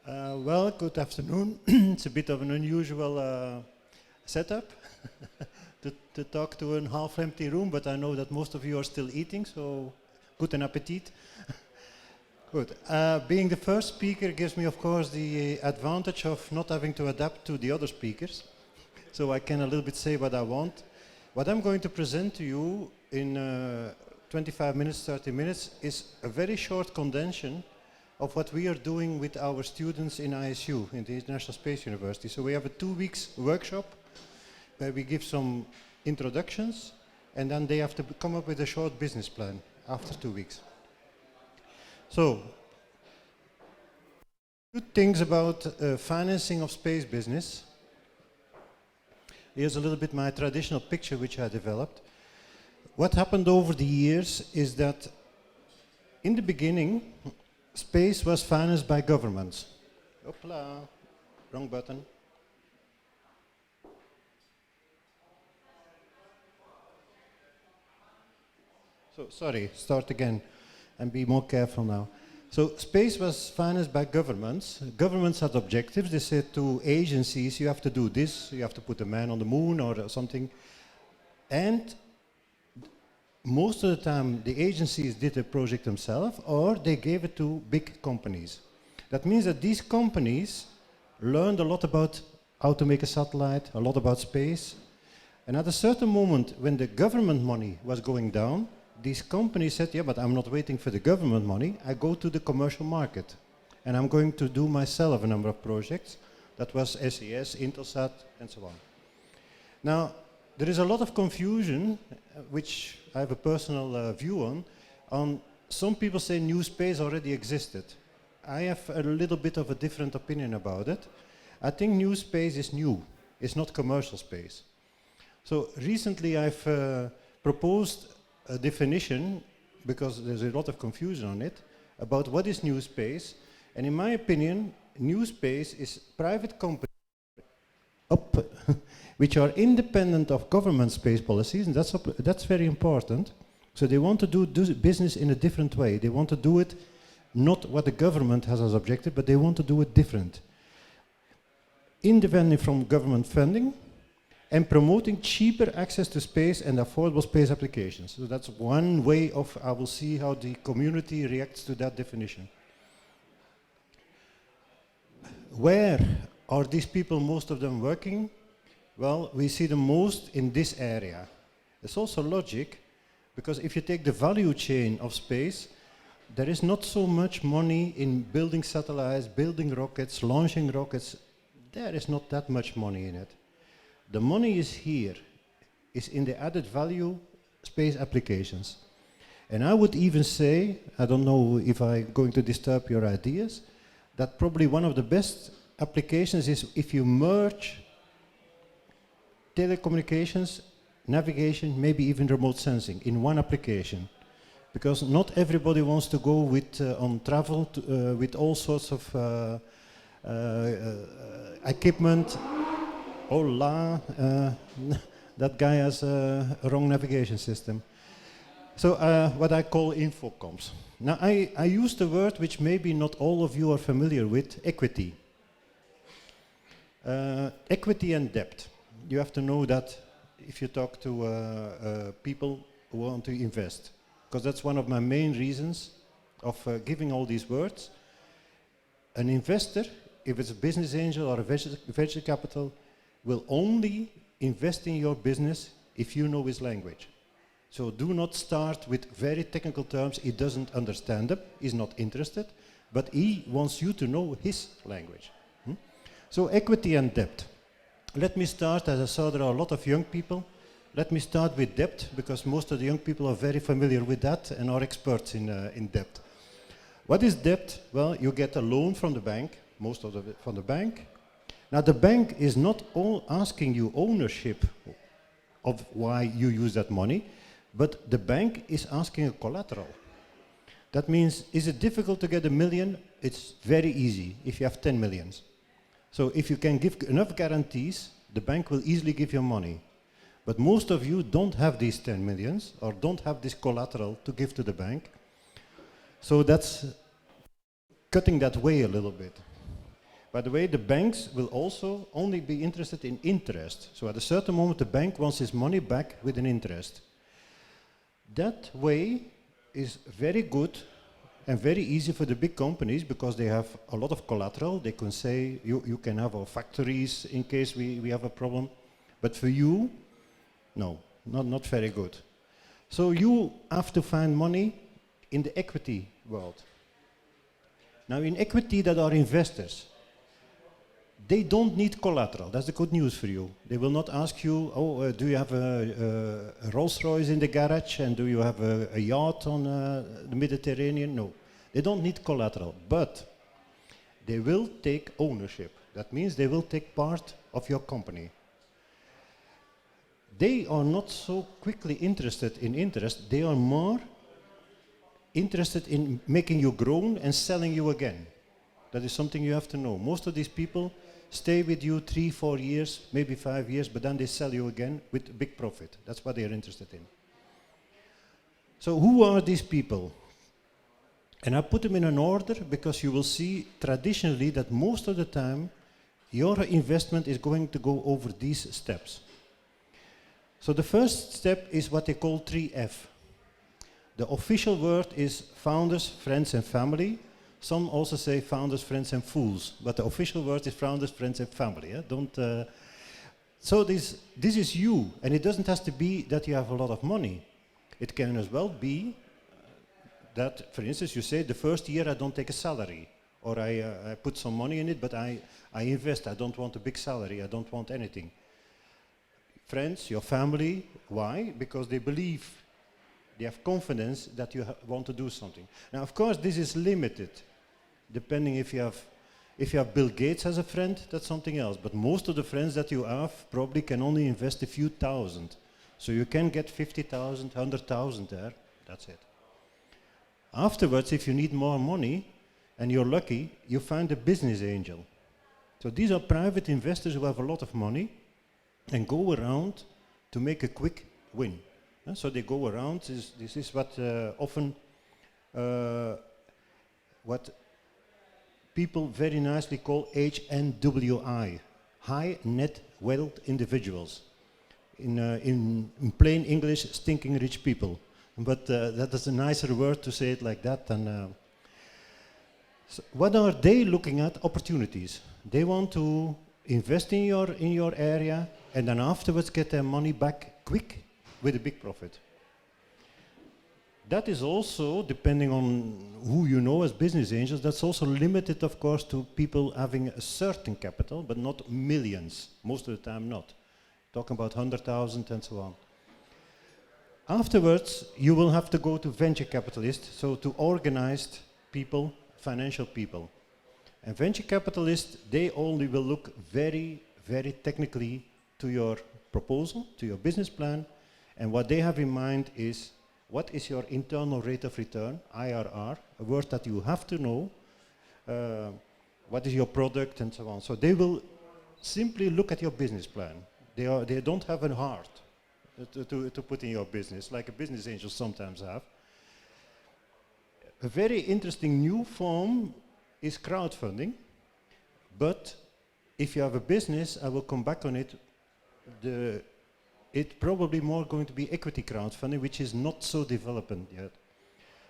Well, good afternoon. It's a bit of an unusual setup to talk to a half-empty room, but I know that most of you are still eating, so good appetit. Good. Being the first speaker gives me, of course, the advantage of not having to adapt to the other speakers, so I can a little bit say what I want. What I'm going to present to you in 25 minutes, 30 minutes is a very short condensation of what we are doing with our students in ISU, in the International Space University. So we have a 2 weeks workshop where we give some introductions, and then they have to come up with a short business plan after 2 weeks. So, good things about financing of space business. Here's a little bit my traditional picture which I developed. What happened over the years is that in the beginning, space was financed by governments. Hoopla, wrong button. So, sorry, start again and be more careful now. So, space was financed by governments. Governments had objectives. They said to agencies, you have to do this, you have to put a man on the moon or something. And most of the time, the agencies did the project themselves, or they gave it to big companies. That means that these companies learned a lot about how to make a satellite, a lot about space. And at a certain moment, when the government money was going down, these companies said, yeah, but I'm not waiting for the government money. I go to the commercial market. And I'm going to do myself a number of projects. That was SES, Intelsat, and so on. Now, there is a lot of confusion, which I have a personal view on some people say new space already existed. I have a little bit of a different opinion about it. I think new space is new, it's not commercial space. So recently I've proposed a definition, because there's a lot of confusion on it, about what is new space. And in my opinion, new space is private companies which are independent of government space policies, and that's very important. So they want to do business in a different way. They want to do it not what the government has as objective, but they want to do it different. Independent from government funding and promoting cheaper access to space and affordable space applications. So that's one way of, I will see how the community reacts to that definition. Where are these people, most of them, working? Well, we see them most in this area. It's also logic, because if you take the value chain of space, there is not so much money in building satellites, building rockets, launching rockets. There is not that much money in it. The money is here, is in the added value space applications. And I would even say, I don't know if I'm going to disturb your ideas, that probably one of the best applications is if you merge telecommunications, navigation, maybe even remote sensing in one application. Because not everybody wants to go with, on travel to, with all sorts of equipment. Oh la, that guy has a wrong navigation system. So what I call infocoms. Now I use the word which maybe not all of you are familiar with, equity. Equity and debt. You have to know that if you talk to people who want to invest, because that's one of my main reasons of giving all these words. An investor, if it's a business angel or a venture capital, will only invest in your business if you know his language. So do not start with very technical terms. He doesn't understand them, he's not interested, but he wants you to know his language. So equity and debt. Let me start, as I saw there are a lot of young people. Let me start with debt, because most of the young people are very familiar with that and are experts in debt. What is debt? Well, you get a loan from the bank, most of it from the bank. Now the bank is not asking you ownership of why you use that money, but the bank is asking a collateral. That means, is it difficult to get $1 million? It's very easy if you have 10 millions. So if you can give enough guarantees, the bank will easily give you money. But most of you don't have these 10 millions or don't have this collateral to give to the bank. So that's cutting that way a little bit. By the way, the banks will also only be interested in interest. So at a certain moment, the bank wants his money back with an interest. That way is very good and very easy for the big companies because they have a lot of collateral. They can say, you can have our factories in case we have a problem. But for you, no, not very good. So you have to find money in the equity world. Now in equity that are investors, they don't need collateral. That's the good news for you. They will not ask you, oh, do you have a Rolls Royce in the garage and do you have a yacht on the Mediterranean? No, they don't need collateral, but they will take ownership. That means they will take part of your company. They are not so quickly interested in interest. They are more interested in making you grow and selling you again. That is something you have to know. Most of these people stay with you 3, 4 years, maybe 5 years, but then they sell you again with big profit. That's what they are interested in. So who are these people? And I put them in an order because you will see traditionally that most of the time your investment is going to go over these steps. So the first step is what they call 3F. The official word is founders, friends and family. Some also say founders, friends and fools, but the official word is founders, friends and family. Yeah? So this is you, and it doesn't have to be that you have a lot of money. It can as well be that, for instance, you say the first year I don't take a salary, or I put some money in it, but I invest. I don't want a big salary. I don't want anything. Friends, your family, why? Because they believe, they have confidence that you want to do something. Now, of course, this is limited. Depending if you have Bill Gates as a friend, that's something else. But most of the friends that you have probably can only invest a few thousand. So you can get 50,000, 100,000 there. That's it. Afterwards, if you need more money and you're lucky, you find a business angel. So these are private investors who have a lot of money and go around to make a quick win. So they go around. This is what often what people very nicely call HNWI, high net wealth individuals. In plain English, stinking rich people. But that is a nicer word to say it like that. And so what are they looking at? Opportunities. They want to invest in your area and then afterwards get their money back quick with a big profit. That is also, depending on who you know as business angels, that's also limited, of course, to people having a certain capital, but not millions. Most of the time not. Talking about 100,000 and so on. Afterwards, you will have to go to venture capitalists, so to organized people, financial people. And venture capitalists, they only will look very, very technically to your proposal, to your business plan, and what they have in mind is what is your internal rate of return, IRR, a word that you have to know, what is your product and so on. So they will simply look at your business plan. They don't have a heart to put in your business, like a business angel sometimes have. A very interesting new form is crowdfunding, but if you have a business, I will come back on it, it's probably more going to be equity crowdfunding, which is not so developed yet.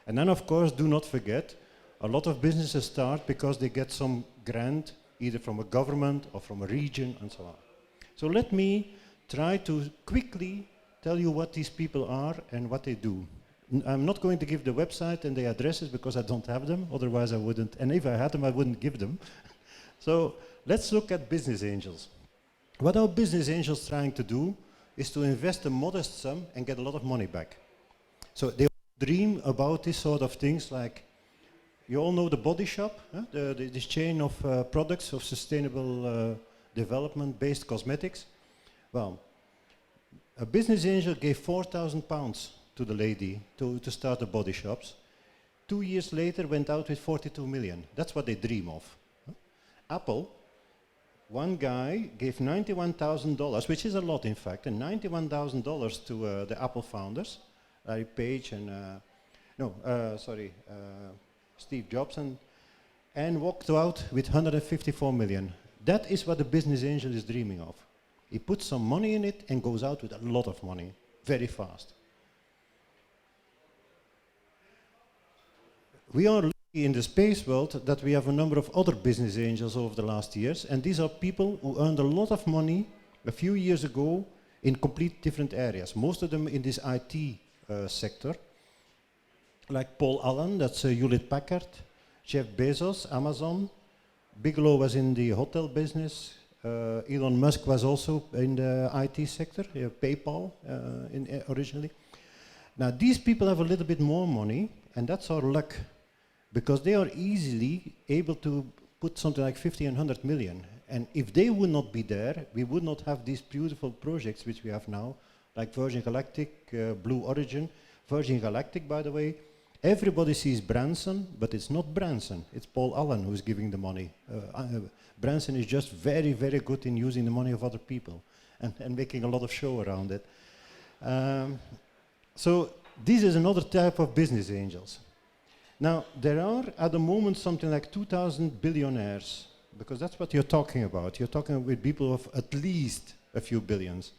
And then, of course, do not forget, a lot of businesses start because they get some grant, either from a government or from a region and so on. So let me try to quickly tell you what these people are and what they do. I'm not going to give the website and the addresses because I don't have them, otherwise I wouldn't, and if I had them, I wouldn't give them. So let's look at business angels. What are business angels trying to do is to invest a modest sum and get a lot of money back. So they dream about this sort of things, like, you all know the Body Shop, this chain of products of sustainable development-based cosmetics. Well, a business angel gave £4,000 to the lady to start the Body Shops. 2 years later went out with 42 million. That's what they dream of. Apple, one guy gave $91,000, which is a lot in fact, and $91,000 to the Apple founders, Larry Page and, Steve Jobs. and walked out with 154 million. That is what the business angel is dreaming of. He puts some money in it and goes out with a lot of money, very fast. We are lucky in the space world that we have a number of other business angels over the last years, and these are people who earned a lot of money a few years ago in complete different areas, most of them in this IT sector, like Paul Allen, that's Hewlett Packard, Jeff Bezos, Amazon, Bigelow was in the hotel business, Elon Musk was also in the IT sector, PayPal originally. Now these people have a little bit more money, and that's our luck, because they are easily able to put something like 50 and 100 million. And if they would not be there, we would not have these beautiful projects which we have now, like Virgin Galactic, Blue Origin. Virgin Galactic, by the way, everybody sees Branson, but it's not Branson, it's Paul Allen who's giving the money. Branson is just very, very good in using the money of other people and making a lot of show around it. So this is another type of business angels. Now, there are at the moment something like 2,000 billionaires, because that's what you're talking about. You're talking with people of at least a few billions.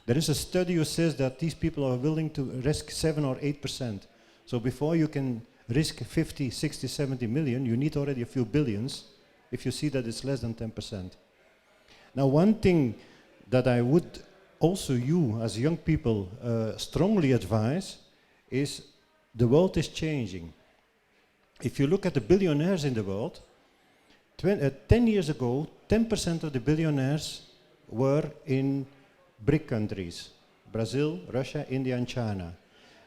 There is a study who says that these people are willing to risk 7 or 8%. So before you can risk 50, 60, 70 million, you need already a few billions if you see that it's less than 10%. Now, one thing that I would also you, as young people, strongly advise is the world is changing. If you look at the billionaires in the world, 10 years ago, 10% of the billionaires were in BRIC countries, Brazil, Russia, India, and China.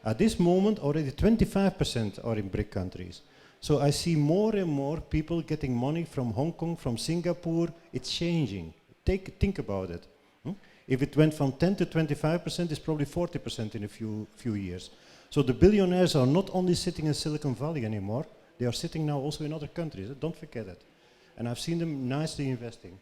At this moment, already 25% are in BRIC countries. So I see more and more people getting money from Hong Kong, from Singapore. It's changing. Think about it. If it went from 10 to 25%, it's probably 40% in a few years. So the billionaires are not only sitting in Silicon Valley anymore, they are sitting now also in other countries. Don't forget it. And I've seen them nicely investing.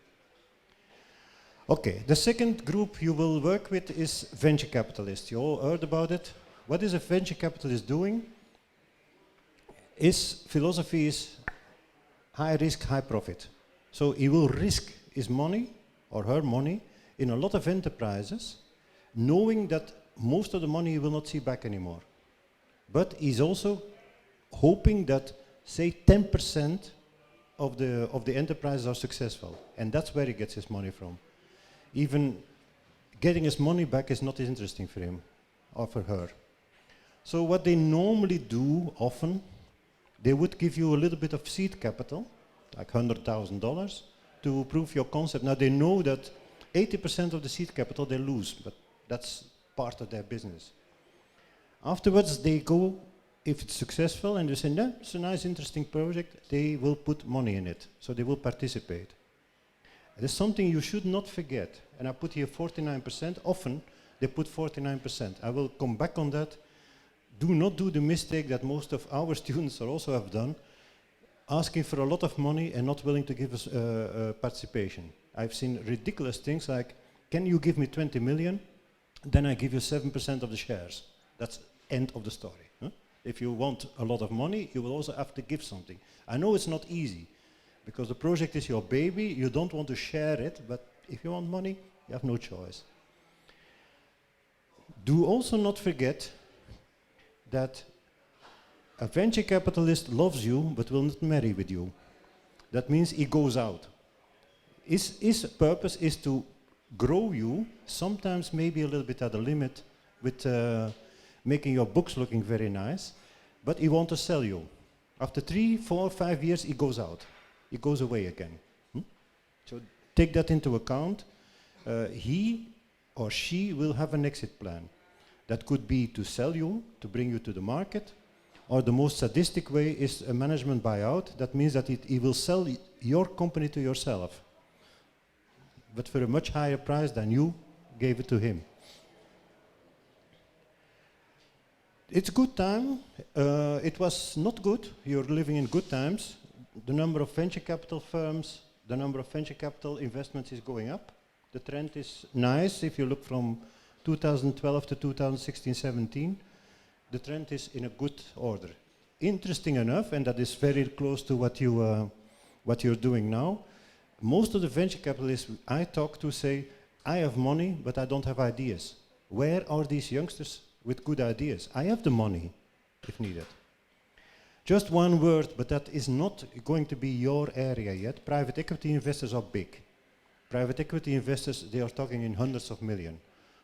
Okay, the second group you will work with is venture capitalists. You all heard about it. What is a venture capitalist doing? His philosophy is high risk, high profit. So he will risk his money or her money in a lot of enterprises, knowing that most of the money he will not see back anymore. But he's also hoping that, say, 10% of the enterprises are successful, and that's where he gets his money from. Even getting his money back is not interesting for him or for her. So what they normally do often, they would give you a little bit of seed capital, like $100,000, to prove your concept. Now they know that 80% of the seed capital they lose, but that's part of their business. Afterwards they go, if it's successful and they say, no, it's a nice interesting project, they will put money in it, so they will participate. There's something you should not forget, and I put here 49%, often they put 49%. I will come back on that. Do not do the mistake that most of our students also have done, asking for a lot of money and not willing to give us participation. I've seen ridiculous things like, can you give me 20 million? Then I give you 7% of the shares. That's end of the story. Huh? If you want a lot of money, you will also have to give something. I know it's not easy, because the project is your baby, you don't want to share it, but if you want money, you have no choice. Do also not forget that a venture capitalist loves you, but will not marry with you. That means he goes out. His purpose is to grow you, sometimes maybe a little bit at the limit with making your books looking very nice, but he wants to sell you. After 3, 4, 5 years, he goes out. He goes away again. So take that into account. He or she will have an exit plan. That could be to sell you, to bring you to the market, or the most sadistic way is a management buyout. That means that he will sell your company to yourself, but for a much higher price than you gave it to him. It's good time. It was not good. You're living in good times. The number of venture capital firms, the number of venture capital investments is going up. The trend is nice. If you look from 2012 to 2016-17, the trend is in a good order. Interesting enough, and that is very close to what you what you're doing now, most of the venture capitalists I talk to say, I have money, but I don't have ideas. Where are these youngsters with good ideas? I have the money, if needed. Just one word, but that is not going to be your area yet. Private equity investors are big. Private equity investors, they are talking in hundreds of millions.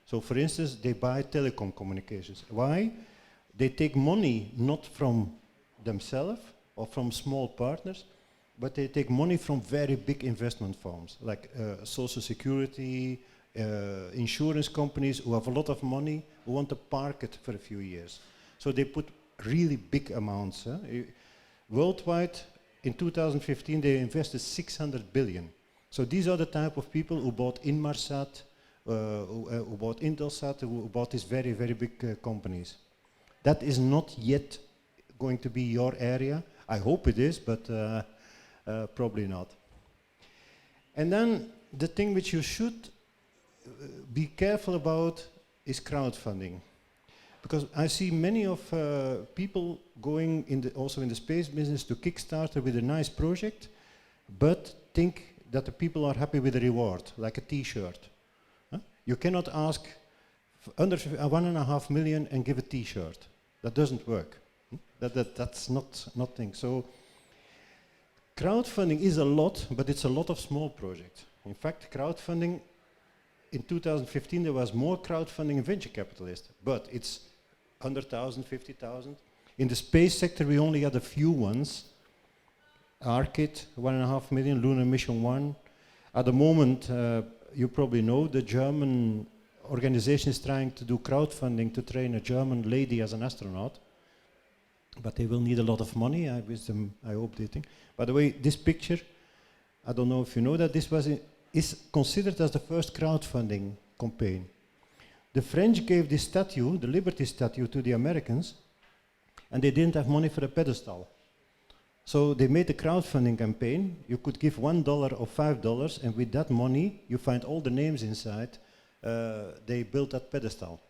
So for instance, they buy telecom communications. Why? They take money not from themselves or from small partners, but they take money from very big investment firms, like Social Security, insurance companies who have a lot of money, who want to park it for a few years. So they put really big amounts. Worldwide, in 2015, they invested 600 billion. So these are the type of people who bought Inmarsat, who bought Intelsat, who bought these very, very big companies. That is not yet going to be your area. I hope it is, but probably not. And then the thing which you should be careful about is crowdfunding. Because I see many of people going also in the space business to Kickstarter with a nice project, but think that the people are happy with the reward, like a t-shirt. Huh? You cannot ask under 1.5 million and give a t-shirt. That doesn't work. That's not thing. So crowdfunding is a lot, but it's a lot of small projects. In fact, crowdfunding, in 2015 there was more crowdfunding in venture capitalists, but it's 100,000, 50,000. In the space sector we only had a few ones. Arcade, 1.5 million, Lunar Mission 1. At the moment, you probably know, the German organization is trying to do crowdfunding to train a German lady as an astronaut. But they will need a lot of money. I hope they think. By the way, this picture, I don't know if you know that, this is considered as the first crowdfunding campaign. The French gave this statue, the Liberty statue, to the Americans, and they didn't have money for a pedestal. So they made a crowdfunding campaign. You could give $1 or $5, and with that money, you find all the names inside. They built that pedestal.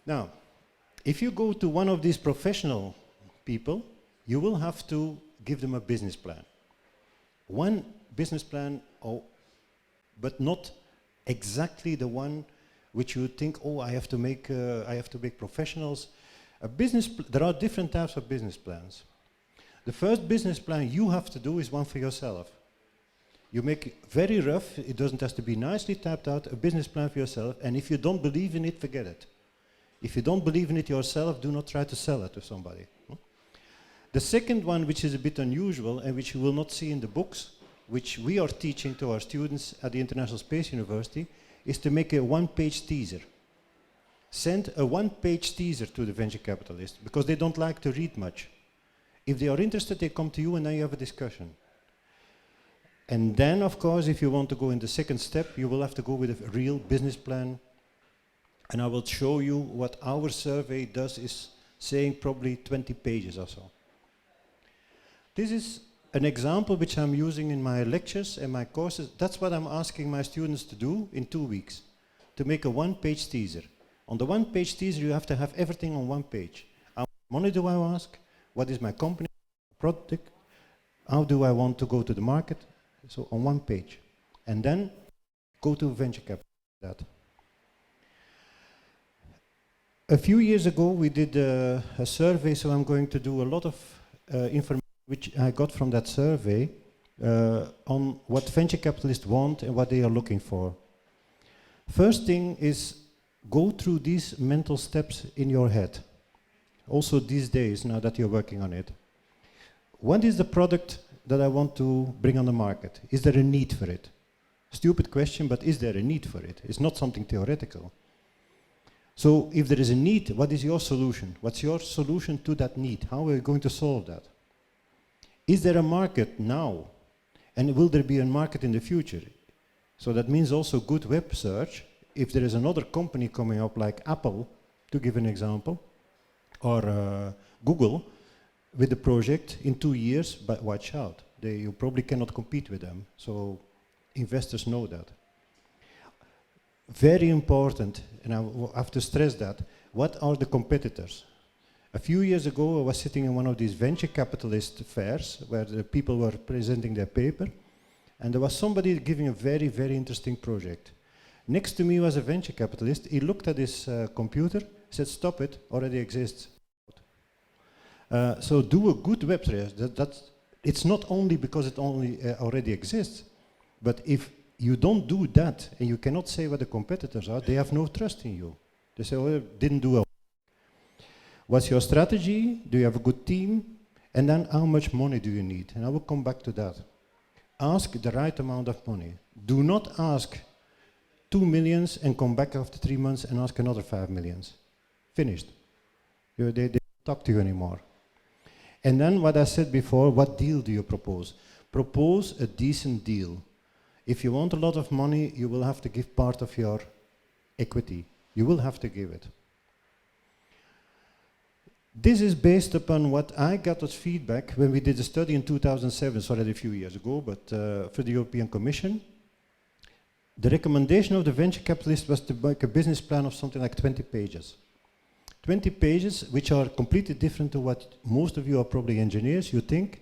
Now, if you go to one of these professional people, you will have to give them a business plan. One business plan, but not exactly the one which you think, oh, I have to make professionals. There are different types of business plans. The first business plan you have to do is one for yourself. You make it very rough, it doesn't have to be nicely typed out, a business plan for yourself, and if you don't believe in it, forget it. If you don't believe in it yourself, do not try to sell it to somebody. The second one, which is a bit unusual and which you will not see in the books, which we are teaching to our students at the International Space University, is to make a one-page teaser. Send a one-page teaser to the venture capitalists, because they don't like to read much. If they are interested, they come to you and then you have a discussion. And then, of course, if you want to go in the second step, you will have to go with a real business plan. And I will show you what our survey does, is saying probably 20 pages or so. This is an example which I'm using in my lectures and my courses. That's what I'm asking my students to do in 2 weeks, to make a one-page teaser. On the one-page teaser, you have to have everything on one page. How much money do I ask? What is my company, product? How do I want to go to the market? So on one page. And then go to venture capital. A few years ago, we did a survey, so I'm going to do a lot of information which I got from that survey on what venture capitalists want and what they are looking for. First thing is, go through these mental steps in your head. Also these days, now that you're working on it. What is the product that I want to bring on the market? Is there a need for it? Stupid question, but is there a need for it? It's not something theoretical. So if there is a need, what is your solution? What's your solution to that need? How are you going to solve that? Is there a market now? And will there be a market in the future? So that means also good web search. If there is another company coming up like Apple, to give an example, or Google with the project in 2 years, but watch out. You probably cannot compete with them. So investors know that. Very important, and I have to stress that, what are the competitors? A few years ago, I was sitting in one of these venture capitalist fairs where the people were presenting their paper, and there was somebody giving a very, very interesting project. Next to me was a venture capitalist. He looked at his computer, said, "Stop it, already exists." So do a good web trace. It's not only because it only already exists, but if you don't do that and you cannot say what the competitors are, they have no trust in you. They say, "Oh, didn't do well." What's your strategy? Do you have a good team? And then how much money do you need? And I will come back to that. Ask the right amount of money. Do not ask 2 millions and come back after 3 months and ask another 5 millions. Finished. They don't talk to you anymore. And then what I said before, what deal do you propose? Propose a decent deal. If you want a lot of money, you will have to give part of your equity. You will have to give it. This is based upon what I got as feedback when we did a study in 2007, so already a few years ago, but for the European Commission. The recommendation of the venture capitalist was to make a business plan of something like 20 pages. 20 pages, which are completely different to what most of you are probably engineers, you think.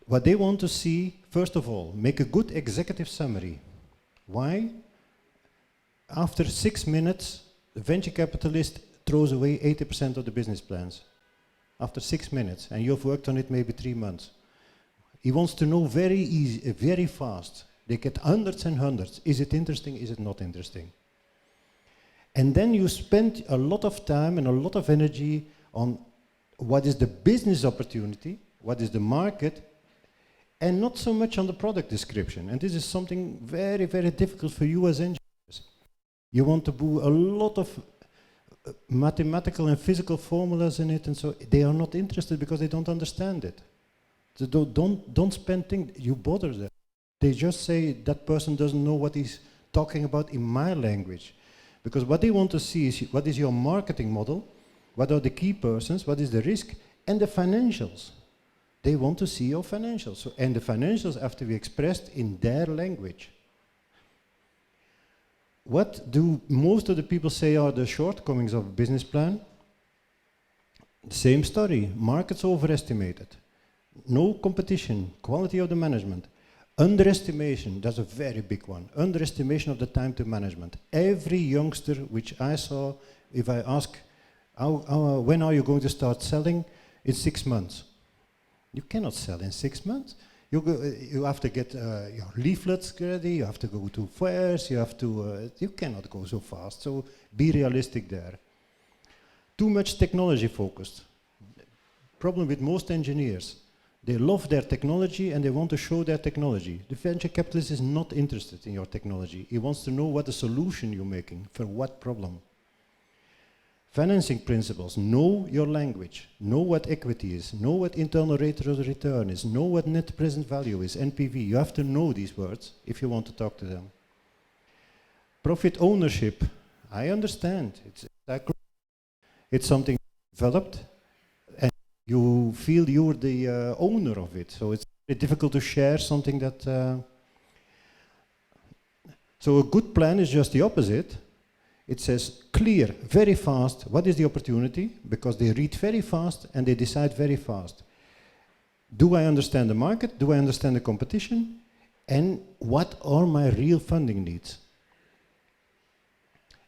What they want to see, first of all, make a good executive summary. Why? After 6 minutes, the venture capitalist throws away 80% of the business plans. After 6 minutes, and you've worked on it maybe 3 months. He wants to know very easy, very fast. They get hundreds and hundreds. Is it interesting? Is it not interesting? And then you spend a lot of time and a lot of energy on what is the business opportunity, what is the market, and not so much on the product description. And this is something very, very difficult for you as engineers. You want to do a lot of mathematical and physical formulas in it, and so they are not interested because they don't understand it. So don't spend things, you bother them. They just say that person doesn't know what he's talking about in my language. Because what they want to see is what is your marketing model, what are the key persons, what is the risk, and the financials. They want to see your financials. So, and the financials have to be expressed in their language. What do most of the people say are the shortcomings of a business plan? The same story. Markets overestimated. No competition. Quality of the management. Underestimation. That's a very big one. Underestimation of the time to management. Every youngster which I saw, if I ask, when are you going to start selling? In 6 months. You cannot sell in 6 months. You have to get your leaflets ready, you have to go to fairs, you cannot go so fast, so be realistic there. Too much technology focused. Problem with most engineers, they love their technology and they want to show their technology. The venture capitalist is not interested in your technology, he wants to know what the solution you're making, for what problem. Financing principles, know your language, know what equity is, know what internal rate of return is, know what net present value is, NPV. You have to know these words if you want to talk to them. Profit ownership, I understand. It's something developed and you feel you're the owner of it. So it's very difficult to share something that... So a good plan is just the opposite. It says clear, very fast, what is the opportunity? Because they read very fast and they decide very fast. Do I understand the market? Do I understand the competition? And what are my real funding needs?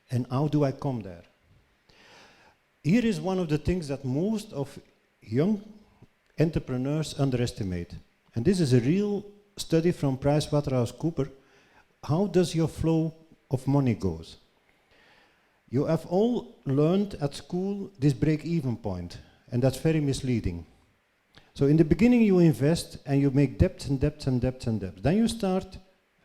And how do I come there? Here is one of the things that most of young entrepreneurs underestimate. And this is a real study from PricewaterhouseCoopers. How does your flow of money goes? You have all learned at school this break-even point, and that's very misleading. So in the beginning you invest and you make debts and debts and debts and debts. Then you start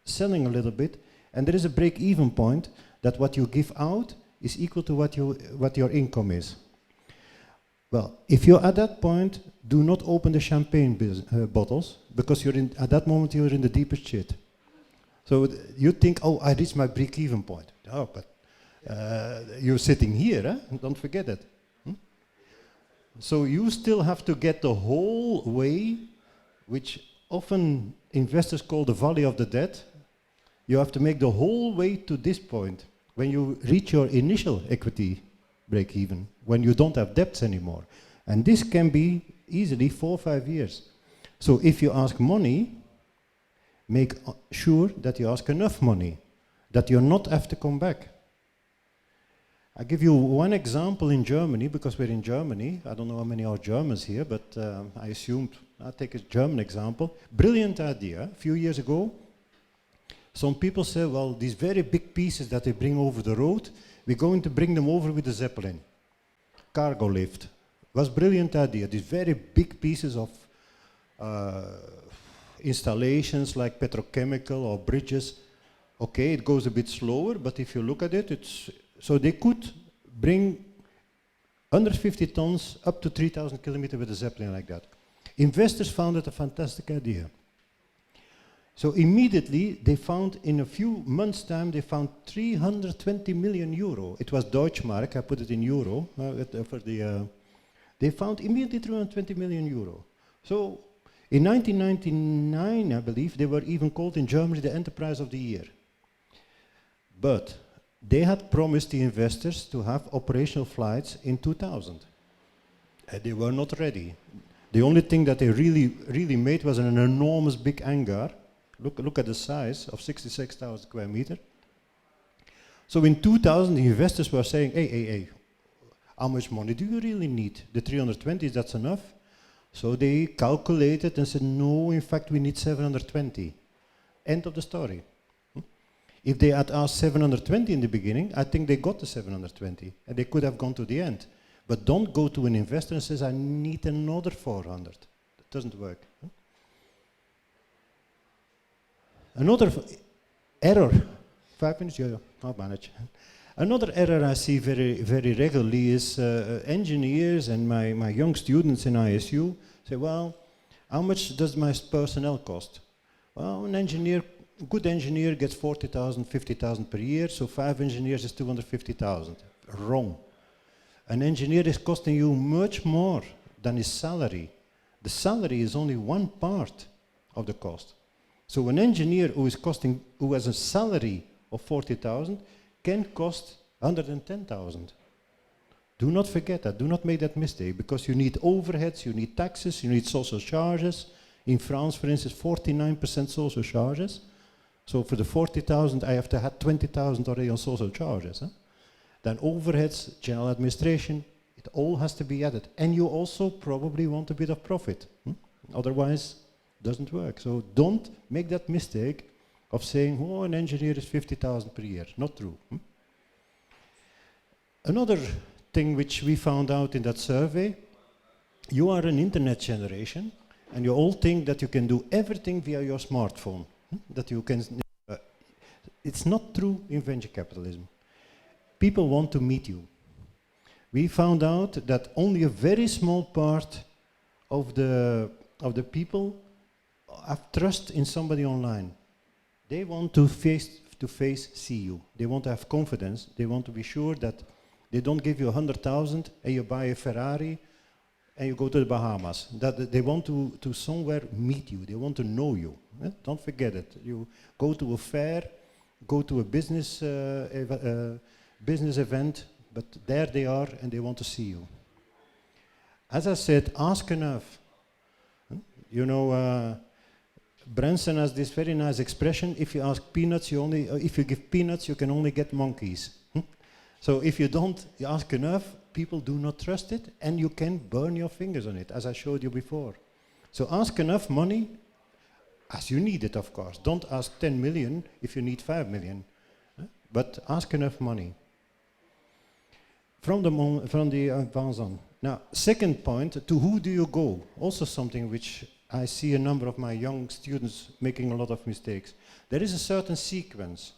selling a little bit, and there is a break-even point that what you give out is equal to what your income is. Well, if you're at that point, do not open the champagne bottles, because at that moment you're in the deepest shit. So you think, oh, I reached my break-even point. Oh, but you're sitting here, huh? Don't forget it. So you still have to get the whole way, which often investors call the valley of the dead. You have to make the whole way to this point when you reach your initial equity break even, when you don't have debts anymore. And this can be easily 4 or 5 years. So if you ask money, make sure that you ask enough money, that you not have to come back. I'll give you one example in Germany, because we're in Germany. I don't know how many are Germans here, but I assumed I'll take a German example. Brilliant idea. A few years ago, some people said, well, these very big pieces that they bring over the road, we're going to bring them over with the Zeppelin. Cargo lift. Was brilliant idea. These very big pieces of installations like petrochemical or bridges. Okay, it goes a bit slower, but if you look at it, it's so they could bring 150 tons up to 3,000 kilometers with a Zeppelin like that. Investors found it a fantastic idea. So immediately they found, in a few months' time, they found 320 million euro. It was Deutschmark, I put it in euro. They found immediately 320 million euro. So in 1999, I believe, they were even called in Germany the Enterprise of the Year. But they had promised the investors to have operational flights in 2000. And they were not ready. The only thing that they really made was an enormous big hangar. Look at the size of 66,000 square meters. So in 2000, the investors were saying, hey, how much money do you really need? The 320, that's enough? So they calculated and said, no, in fact, we need 720. End of the story. If they had asked 720 in the beginning, I think they got the 720, and they could have gone to the end. But don't go to an investor and says, I need another 400. That doesn't work. Another error, 5 minutes, yeah, I'll manage. Another error I see very regularly is engineers and my young students in ISU say, well, how much does my personnel cost? Well, a good engineer gets 40,000, 50,000 per year, so 5 engineers is 250,000. Wrong. An engineer is costing you much more than his salary. The salary is only one part of the cost. So an engineer who has a salary of 40,000 can cost 110,000. Do not forget that. Do not make that mistake, because you need overheads, you need taxes, you need social charges. In France, for instance, 49% social charges. So for the 40,000, I have to have 20,000 already on social charges. Then overheads, general administration, it all has to be added. And you also probably want a bit of profit. Otherwise, it doesn't work. So don't make that mistake of saying, oh, an engineer is 50,000 per year. Not true. Another thing which we found out in that survey, you are an internet generation, and you all think that you can do everything via your smartphone. That you can. It's not true in venture capitalism. People want to meet you. We found out that only a very small part of the people have trust in somebody online. They want to face see you. They want to have confidence. They want to be sure that they don't give you 100,000 and you buy a Ferrari and you go to the Bahamas. That they want to somewhere meet you. They want to know you. Don't forget it. You go to a fair, go to a business event, but there they are and they want to see you. As I said, ask enough. You know, Branson has this very nice expression: if you ask peanuts, if you give peanuts, you can only get monkeys. So if you don't ask enough, people do not trust it, and you can burn your fingers on it, as I showed you before. So ask enough money, as you need it, of course. Don't ask 10 million if you need 5 million, but ask enough money. From the advance on. Now, second point, to who do you go? Also something which I see a number of my young students making a lot of mistakes. There is a certain sequence.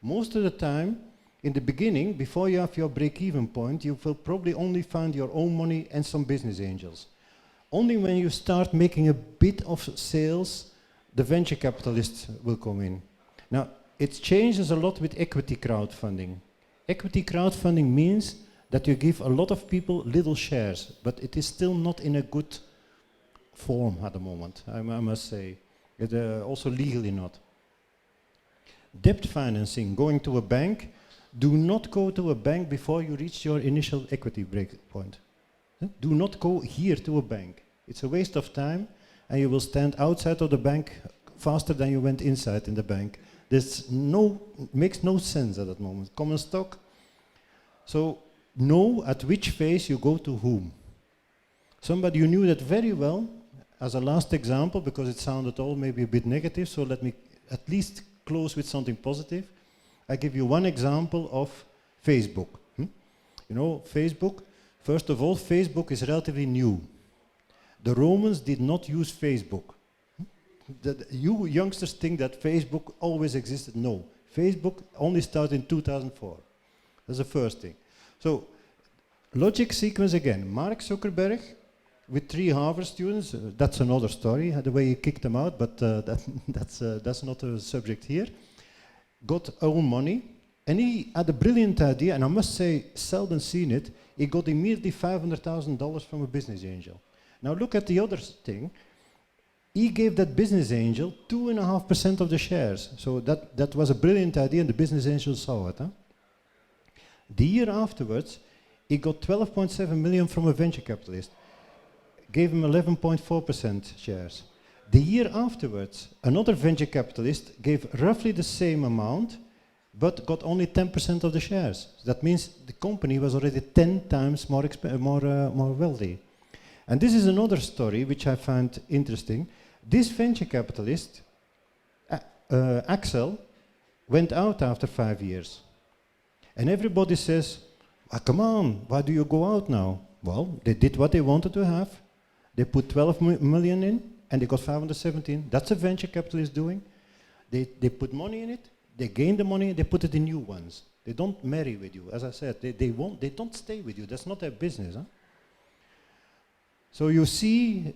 Most of the time, in the beginning, before you have your break-even point, you will probably only find your own money and some business angels. Only when you start making a bit of sales, the venture capitalists will come in. Now, it changes a lot with equity crowdfunding. Equity crowdfunding means that you give a lot of people little shares, but it is still not in a good form at the moment, I must say. Also legally not. Debt financing, going to a bank, Do not go to a bank before you reach your initial equity break point. Do not go here to a bank. It's a waste of time, and you will stand outside of the bank faster than you went inside in the bank. Makes no sense at that moment. Common stock. So know at which phase you go to whom. Somebody you knew that very well, as a last example, because it sounded all maybe a bit negative, so let me at least close with something positive. I give you one example of Facebook. You know, Facebook, first of all, Facebook is relatively new. The Romans did not use Facebook. You youngsters think that Facebook always existed. No, Facebook only started in 2004. That's the first thing. So, logic sequence again. Mark Zuckerberg, with 3 Harvard students, that's another story, the way he kicked them out, but that's not a subject here. Got own money, and he had a brilliant idea, and I must say, seldom seen it. He got immediately $500,000 from a business angel. Now look at the other thing. He gave that business angel 2.5% of the shares. So that was a brilliant idea, and the business angel saw it. Huh? The year afterwards, he got 12.7 million from a venture capitalist. Gave him 11.4% shares. The year afterwards, another venture capitalist gave roughly the same amount, but got only 10% of the shares. That means the company was already 10 times more wealthy. And this is another story which I find interesting. This venture capitalist, Axel, went out after 5 years. And everybody says, come on, why do you go out now? Well, they did what they wanted to have. They put 12 million in, and they got 517. That's a venture capitalist doing. They put money in it, they gain the money, they put it in new ones. They don't marry with you. As I said, they don't stay with you. That's not their business. Huh? So you see,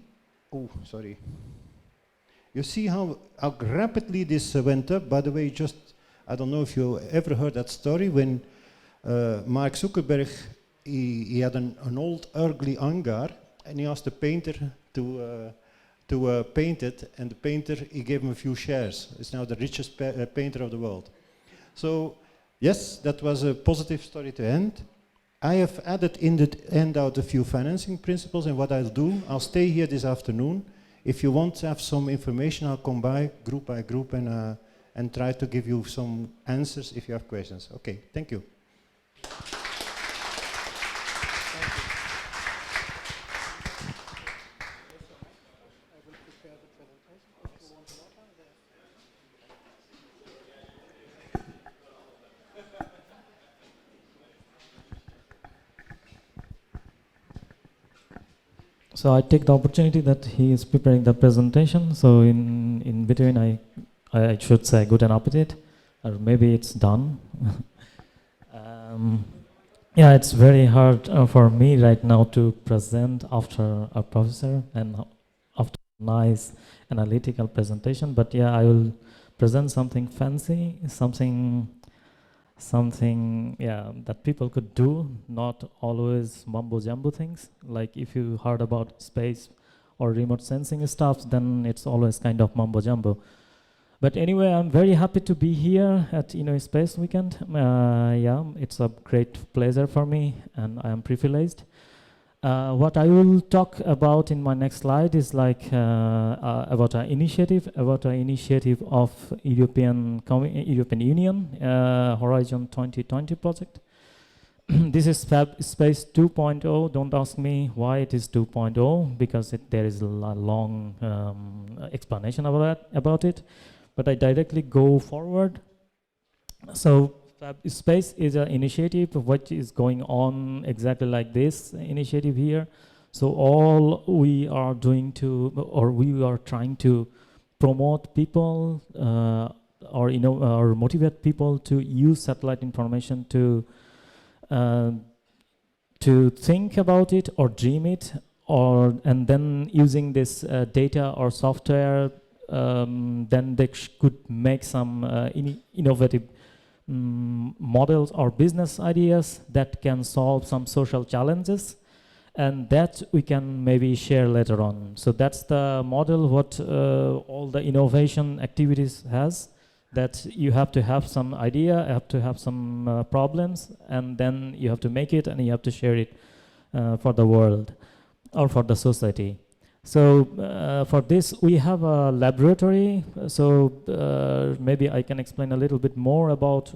you see how rapidly this went up. By the way, I don't know if you ever heard that story when Mark Zuckerberg, he had an old ugly hangar, and he asked the painter to paint it, and the painter, he gave him a few shares. It's now the richest painter of the world. So yes, that was a positive story to end. I have added in the handout a few financing principles, and what I'll do, I'll stay here this afternoon. If you want to have some information, I'll come by group, and try to give you some answers if you have questions. Okay, thank you. So I take the opportunity that he is preparing the presentation. So in between, I should say good and appetite, or maybe it's done. Yeah, it's very hard for me right now to present after a professor and after a nice analytical presentation. But yeah, I will present something fancy, something that people could do, not always mumbo-jumbo things. Like if you heard about space or remote sensing stuff, then it's always kind of mumbo-jumbo. But anyway, I'm very happy to be here at INNOspace weekend. Yeah, it's a great pleasure for me, and I am privileged. What I will talk about in my next slide is like about an initiative of European Union Horizon 2020 project. This is FabSpace 2.0. Don't ask me why it is 2.0, because there is a long explanation about it. But I directly go forward. So FabSpace is an initiative which is going on exactly like this initiative here. So all we are doing we are trying to promote people or motivate people to use satellite information to think about it or dream it, and then using this data or software, then they could make some innovative models or business ideas that can solve some social challenges, and that we can maybe share later on. So that's the model what all the innovation activities has. that you have to have some idea, you have to have some problems, and then you have to make it and you have to share it for the world or for the society. So for this, we have a laboratory. So maybe I can explain a little bit more about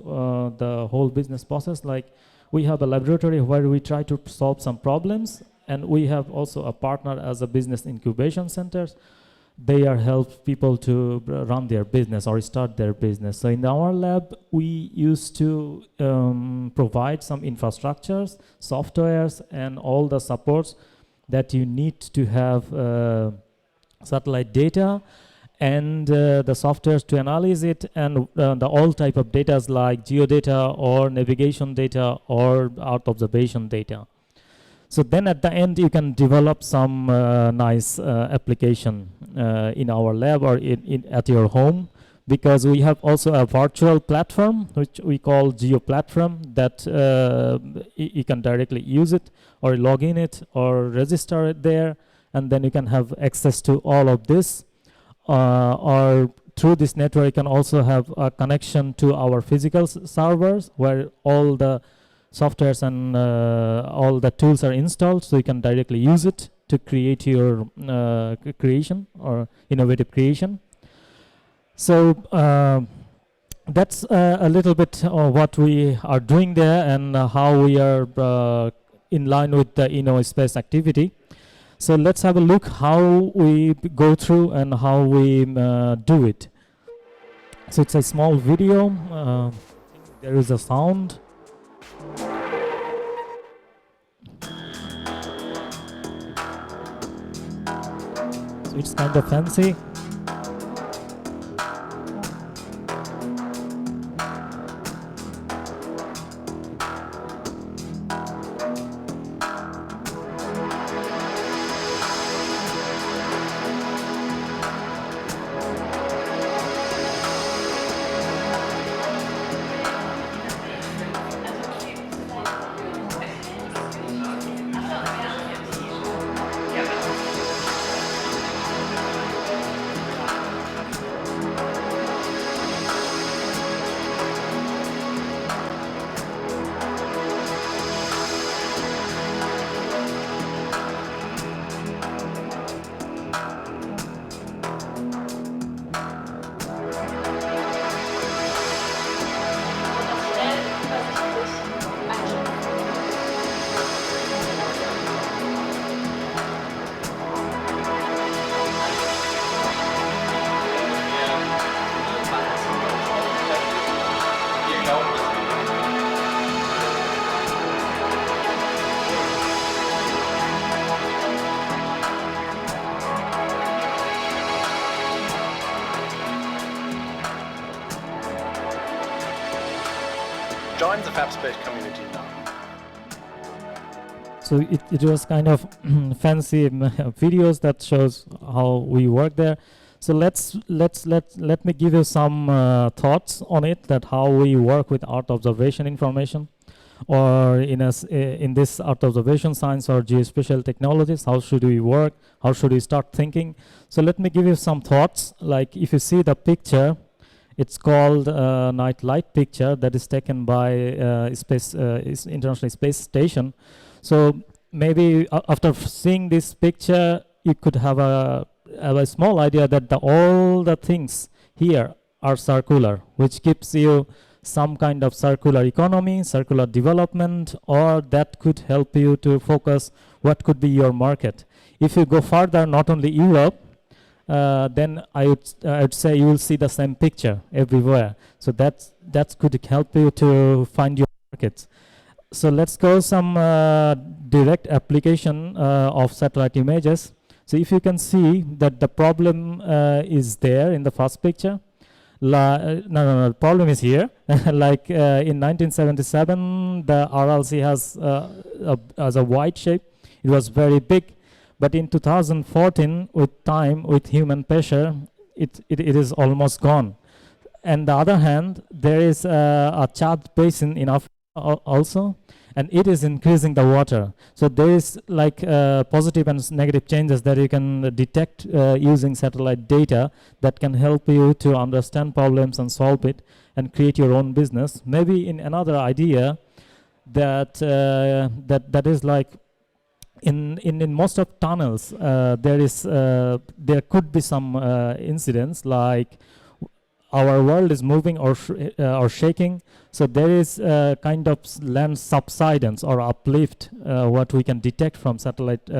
the whole business process. Like, we have a laboratory where we try to solve some problems, and we have also a partner as a business incubation centers. They are help people to run their business or start their business. So in our lab, we used to provide some infrastructures, softwares, and all the supports that you need to have satellite data and the softwares to analyze it, and the all type of data like geodata or navigation data or Earth observation data. So then at the end you can develop some nice application in our lab or at your home, because we have also a virtual platform which we call Geo Platform that you can directly use it or log in it or register it there, and then you can have access to all of this. Or through this network you can also have a connection to our physical servers where all the softwares and all the tools are installed, so you can directly use it to create your creation or innovative creation. So that's a little bit what we are doing there and how we are in line with the INNOspace activity. So let's have a look how we go through and how we do it. So it's a small video. There is a sound. So it's kind of fancy. Join the FabSpace community now. So it was kind of fancy videos that shows how we work there. So let me give you some thoughts on it, that how we work with Earth observation information, or in this Earth observation science or geospatial technologies. How should we work? How should we start thinking? So let me give you some thoughts. Like, if you see the picture, it's called night light picture that is taken by International Space Station. So maybe after seeing this picture, you could have a small idea that all the things here are circular, which gives you some kind of circular economy, circular development, or that could help you to focus what could be your market. If you go further, not only Europe, then I would say you will see the same picture everywhere. So that could help you to find your markets. So let's go some direct application of satellite images. So if you can see that the problem is there in the first picture. No, the problem is here. Like in 1977, the RLC has a wide shape. It was very big. But in 2014, with time, with human pressure, it is almost gone. And the other hand, there is a Chad basin in Africa also, and it is increasing the water. So there is like positive and negative changes that you can detect using satellite data that can help you to understand problems and solve it and create your own business. Maybe in another idea that that is like in most of tunnels there could be some incidents like our world is moving or shaking, so there is kind of land subsidence or uplift what we can detect from satellite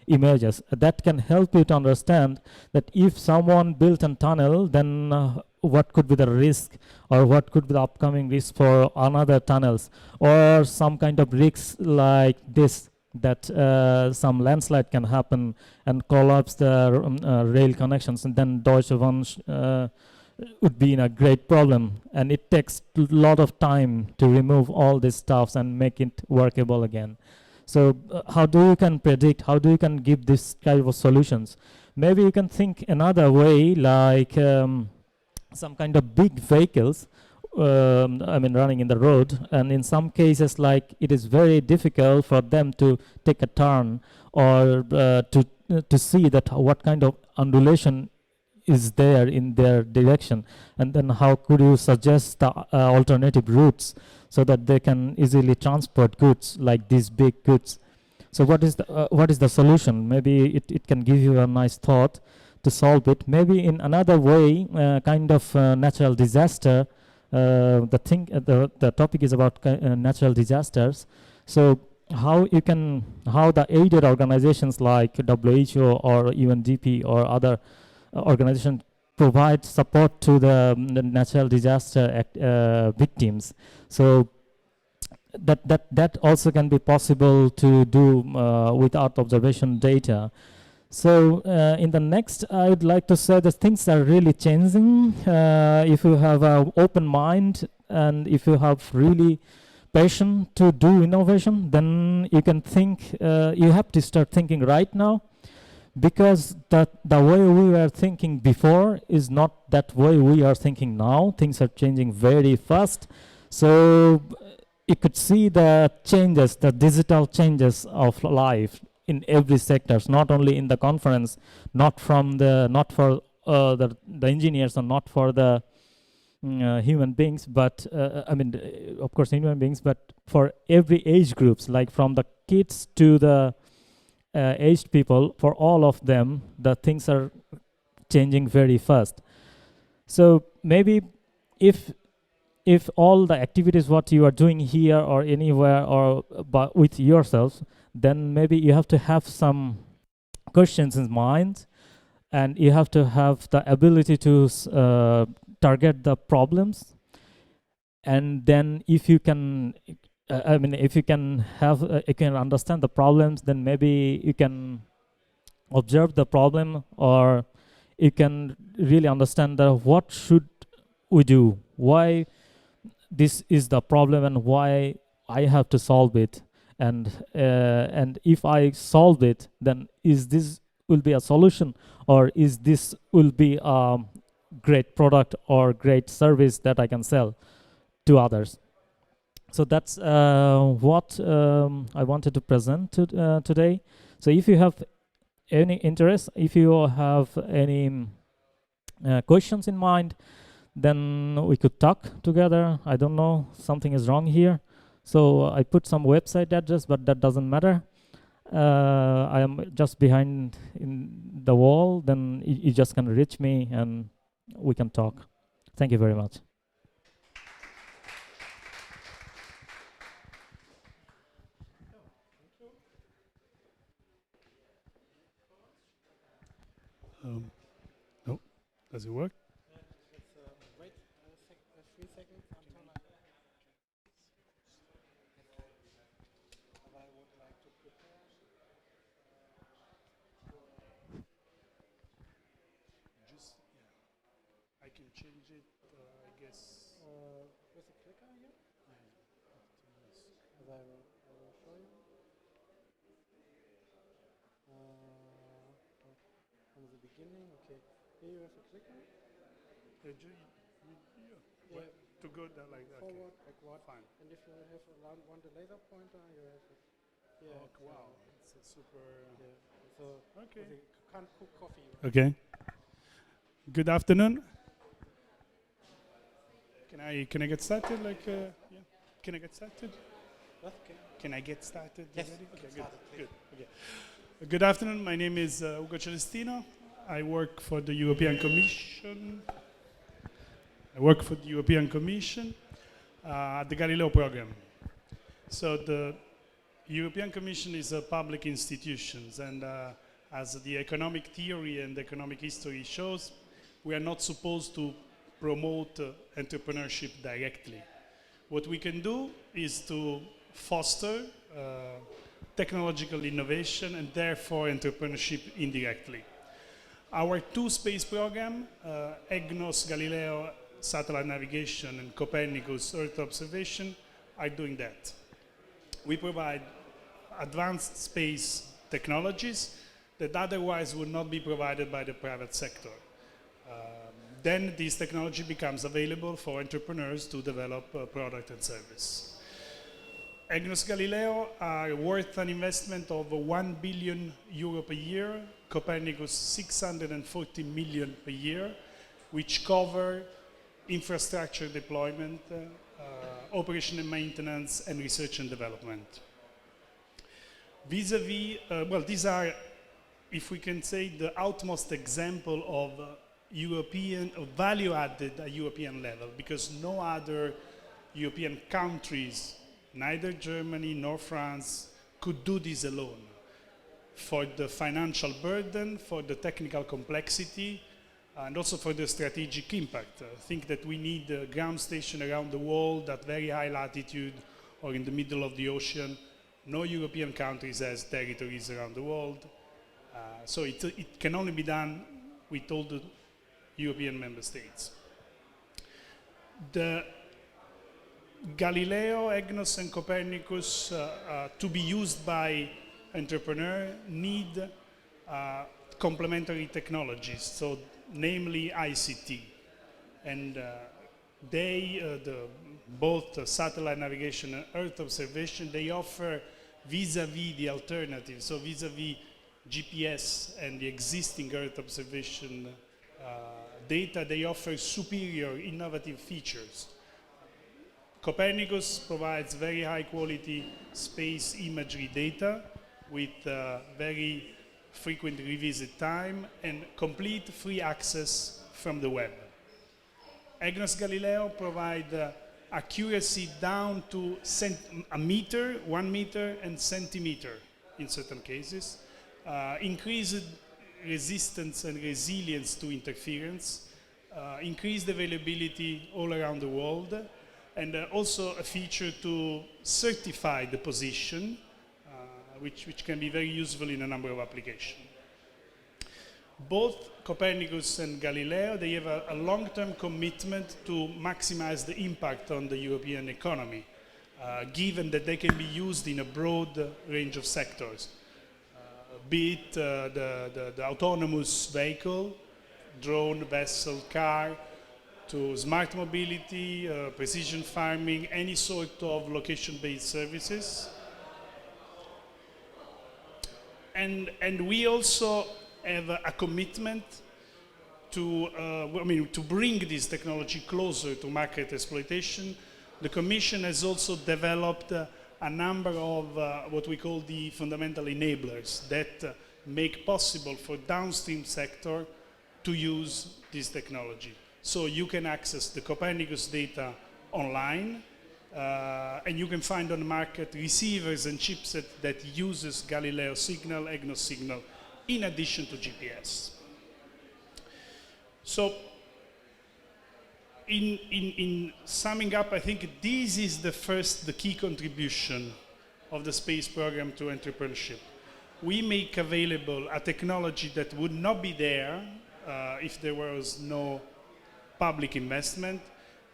images. That can help you to understand that if someone built a tunnel, then what could be the risk or what could be the upcoming risk for another tunnels, or some kind of risks like this, that some landslide can happen and collapse the rail connections, and then Deutsche Bahn would be in a great problem, and it takes a lot of time to remove all these stuffs and make it workable again. So how do you can predict, how do you can give this kind of solutions? Maybe you can think another way, like some kind of big vehicles running in the road, and in some cases like it is very difficult for them to take a turn or to see that what kind of undulation is there in their direction, and then how could you suggest the alternative routes so that they can easily transport goods like these big goods. So what is the solution? Maybe it can give you a nice thought to solve it. Maybe in another way, kind of natural disaster. The topic is about natural disasters. So how the aided organizations like WHO or UNDP or other organizations provide support to the natural disaster victims. So that also can be possible to do without observation data. So in the next, I would like to say that things are really changing. If you have an open mind and if you have really passion to do innovation, then you can think, you have to start thinking right now, because the way we were thinking before is not that way we are thinking now. Things are changing very fast. So you could see the changes, the digital changes of life in every sectors, not only in the conference, not for the engineers or not for the human beings, but of course human beings, but for every age groups, like from the kids to the aged people. For all of them, the things are changing very fast. So maybe if all the activities what you are doing here or anywhere or with yourselves, then maybe you have to have some questions in mind, and you have to have the ability to target the problems. And then if you can if you can have you can understand the problems, then maybe you can observe the problem, or you can really understand what should we do, why this is the problem, and why I have to solve it, and if I solve it, then is this will be a solution, or is this will be a great product or great service that I can sell to others. So that's what I wanted to present today. So if you have any interest, if you have any questions in mind, then we could talk together. I don't know, something is wrong here. So I put some website address, but that doesn't matter. I am just behind in the wall, then you just can reach me and we can talk. Thank you very much. No, does it work? Wait 3 seconds until I would like to prepare. Just, yeah. I can change it, I guess. With a clicker here? As I will show you. From the beginning, okay. Here you have a clicker. Yeah. to go there like that. Forward, backward. Fine. And if you have one the laser pointer, you have it. Yeah. Oh, wow. It's a super. Yeah. So Okay. you can't cook coffee. Okay. Good afternoon. Can I get started? Yeah. Can I get started? What? Can I get started Yes. already? Okay, Get good. started, please. Good. Okay. Good afternoon. My name is Ugo Celestino. I work for the European Commission. At the Galileo program. So the European Commission is a public institution, and as the economic theory and economic history shows, we are not supposed to promote entrepreneurship directly. What we can do is to foster technological innovation and therefore entrepreneurship indirectly. Our two space program, EGNOS Galileo satellite navigation and Copernicus Earth observation, are doing that. We provide advanced space technologies that otherwise would not be provided by the private sector. Then this technology becomes available for entrepreneurs to develop a product and service. EGNOS Galileo are worth an investment of €1 billion per year, Copernicus 640 million per year, which cover infrastructure deployment, operation and maintenance, and research and development. Vis-a-vis, these are, if we can say, the utmost example of European value added at European level, because no other European countries, neither Germany nor France, could do this alone. For the financial burden, for the technical complexity, and also for the strategic impact. I think that we need a ground station around the world at very high latitude or in the middle of the ocean. No European countries has territories around the world. So it can only be done with all the European member states. The Galileo, EGNOS, and Copernicus, to be used by entrepreneurs, need complementary technologies, so namely ICT. And both satellite navigation and Earth observation, they offer vis-a-vis the alternative, so vis-a-vis GPS and the existing Earth observation data, they offer superior innovative features. Copernicus provides very high quality space imagery data with very frequent revisit time and complete free access from the web. EGNOS Galileo provide accuracy down to a meter, 1 meter, and centimeter in certain cases, increased resistance and resilience to interference, increased availability all around the world, and also a feature to certify the position, which can be very useful in a number of applications. Both Copernicus and Galileo, they have a long-term commitment to maximize the impact on the European economy, given that they can be used in a broad range of sectors, be it the autonomous vehicle, drone, vessel, car, to smart mobility, precision farming, any sort of location-based services. And we also have a commitment to bring this technology closer to market exploitation. The Commission has also developed a number of what we call the fundamental enablers that make possible for downstream sector to use this technology. So you can access the Copernicus data online, and you can find on the market receivers and chipset that uses Galileo signal, EGNOS signal, in addition to GPS. So in summing up, I think this is the key contribution of the space program to entrepreneurship. We make available a technology that would not be there if there was no public investment.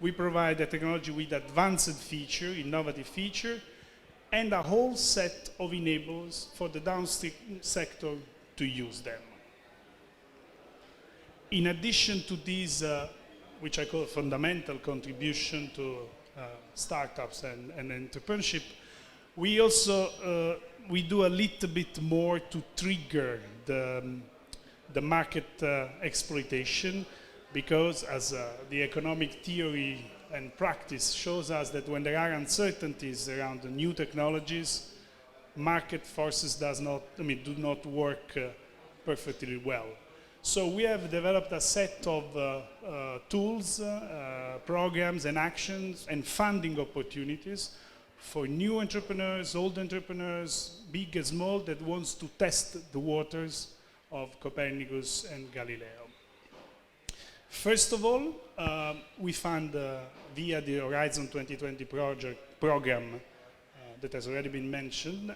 We provide a technology with advanced feature, innovative feature, and a whole set of enablers for the downstream sector to use them. In addition to these, which I call fundamental contribution to startups and entrepreneurship, we also we do a little bit more to trigger the market exploitation, because as the economic theory and practice shows us that when there are uncertainties around the new technologies, market forces do not work perfectly well. So we have developed a set of tools, programs and actions and funding opportunities for new entrepreneurs, old entrepreneurs, big and small, that wants to test the waters of Copernicus and Galileo. First of all, we fund via the Horizon 2020 program that has already been mentioned,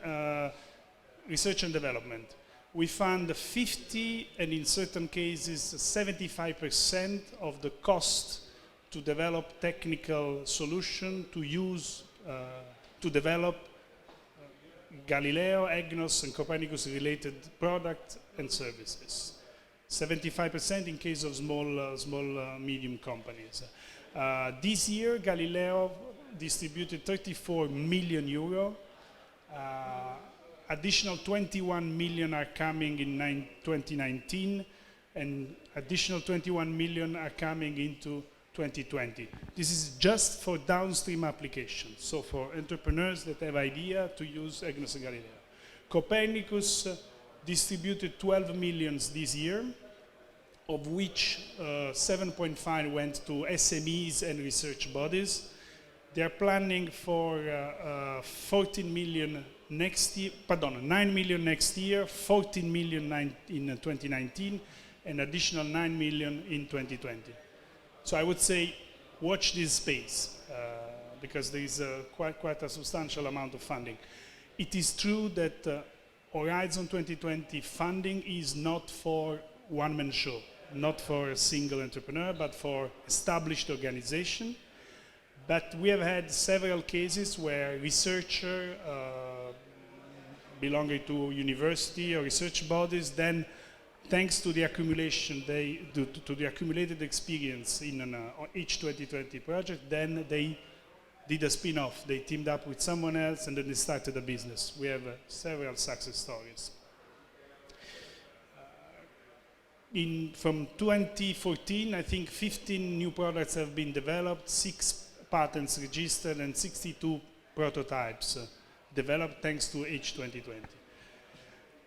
research and development. We fund 50 and in certain cases 75% of the cost to develop technical solution to use to develop Galileo, EGNOS and Copernicus related products and services. 75% in case of small, medium companies. This year, Galileo distributed 34 million euro. Additional 21 million are coming in 2019, and additional 21 million are coming into 2020. This is just for downstream applications, so for entrepreneurs that have idea to use EGNOS and Galileo. Copernicus distributed 12 millions this year, of which 7.5 went to SMEs and research bodies. They are planning for 14 million next year, 9 million next year, 14 million in 2019, and additional 9 million in 2020. So I would say watch this space because there is quite a substantial amount of funding. It is true that Horizon 2020 funding is not for one-man show, not for a single entrepreneur, but for established organization. But we have had several cases where researchers belonging to university or research bodies, then thanks to the accumulation, to the accumulated experience in an H2020 project, then they did a spin-off. They teamed up with someone else and then they started a business. We have several success stories. From 2014, I think 15 new products have been developed, 6 patents registered, and 62 prototypes developed thanks to H2020.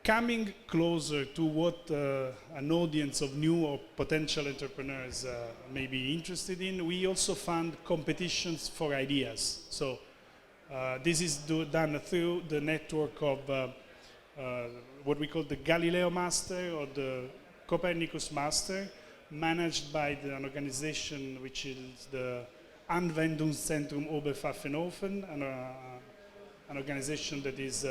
Coming closer to what an audience of new or potential entrepreneurs may be interested in, we also fund competitions for ideas. So this is done through the network of what we call the Galileo Master or the Copernicus Master, managed by an organization which is the Anwendungszentrum Oberpfaffenhofen, an organization that is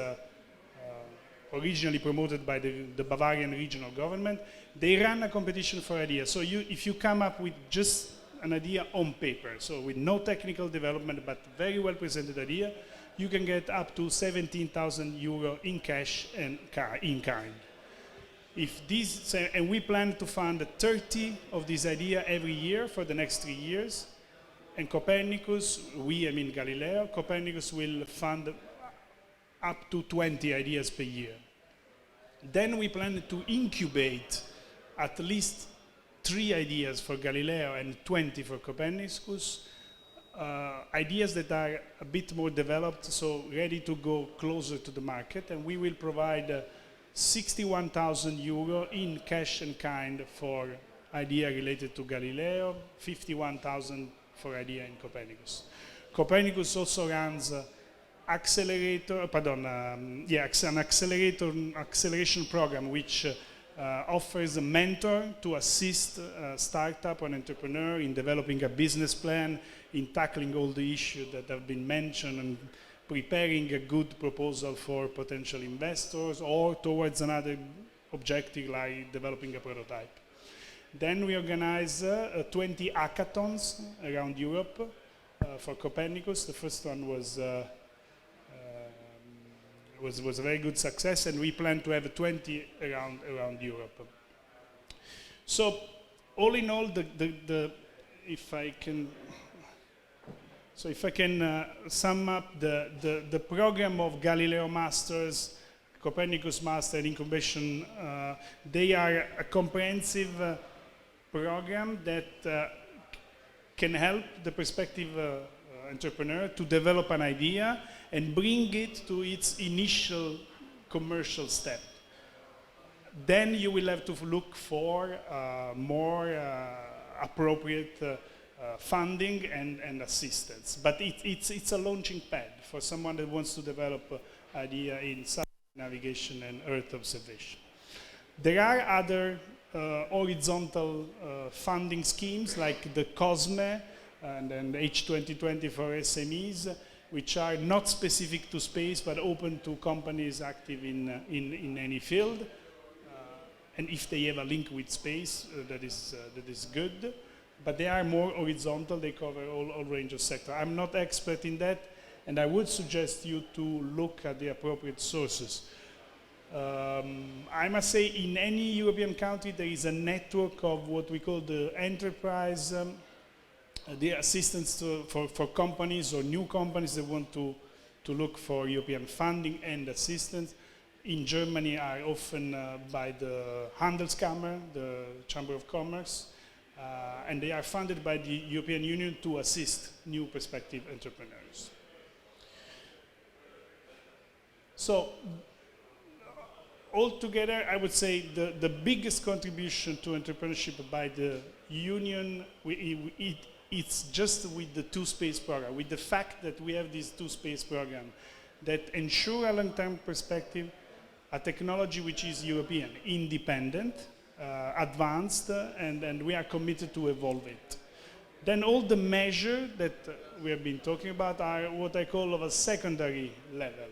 originally promoted by the Bavarian regional government. They run a competition for ideas. So if you come up with just an idea on paper, so with no technical development but very well presented idea, you can get up to 17,000 euro in cash and in kind. And we plan to fund 30 of these ideas every year for the next 3 years. And Copernicus, I mean Galileo, Copernicus will fund up to 20 ideas per year. Then we plan to incubate at least 3 ideas for Galileo and 20 for Copernicus, ideas that are a bit more developed, so ready to go closer to the market, and we will provide 61,000 euro in cash and kind for idea related to Galileo, 51,000 for idea in Copernicus. Copernicus also runs an acceleration program which offers a mentor to assist a startup or an entrepreneur in developing a business plan, in tackling all the issues that have been mentioned, and preparing a good proposal for potential investors or towards another objective like developing a prototype. Then we organize 20 hackathons around Europe for Copernicus. The first one was a very good success, and we plan to have 20 around Europe. So all in all, the if I can, sum up the program of Galileo Masters, Copernicus Master, and Incubation, they are a comprehensive program that can help the prospective entrepreneur to develop an idea and bring it to its initial commercial step. Then you will have to look for more appropriate funding and assistance. But it's a launching pad for someone that wants to develop an idea in satellite navigation and Earth observation. There are other horizontal funding schemes like the COSME and then the H2020 for SMEs, which are not specific to space but open to companies active in any field. And if they have a link with space, that is good. But they are more horizontal, they cover all range of sector. I'm not expert in that, and I would suggest you to look at the appropriate sources. I must say, in any European country, there is a network of what we call the enterprise, the assistance for companies or new companies that want to look for European funding and assistance. In Germany are often by the Handelskammer, the Chamber of Commerce, and they are funded by the European Union to assist new prospective entrepreneurs. So, altogether, I would say the biggest contribution to entrepreneurship by the Union, it's just with the two-space program, with the fact that we have this two-space program that ensure a long-term perspective, a technology which is European, independent, advanced, and we are committed to evolve it. Then all the measures that we have been talking about are what I call of a secondary level,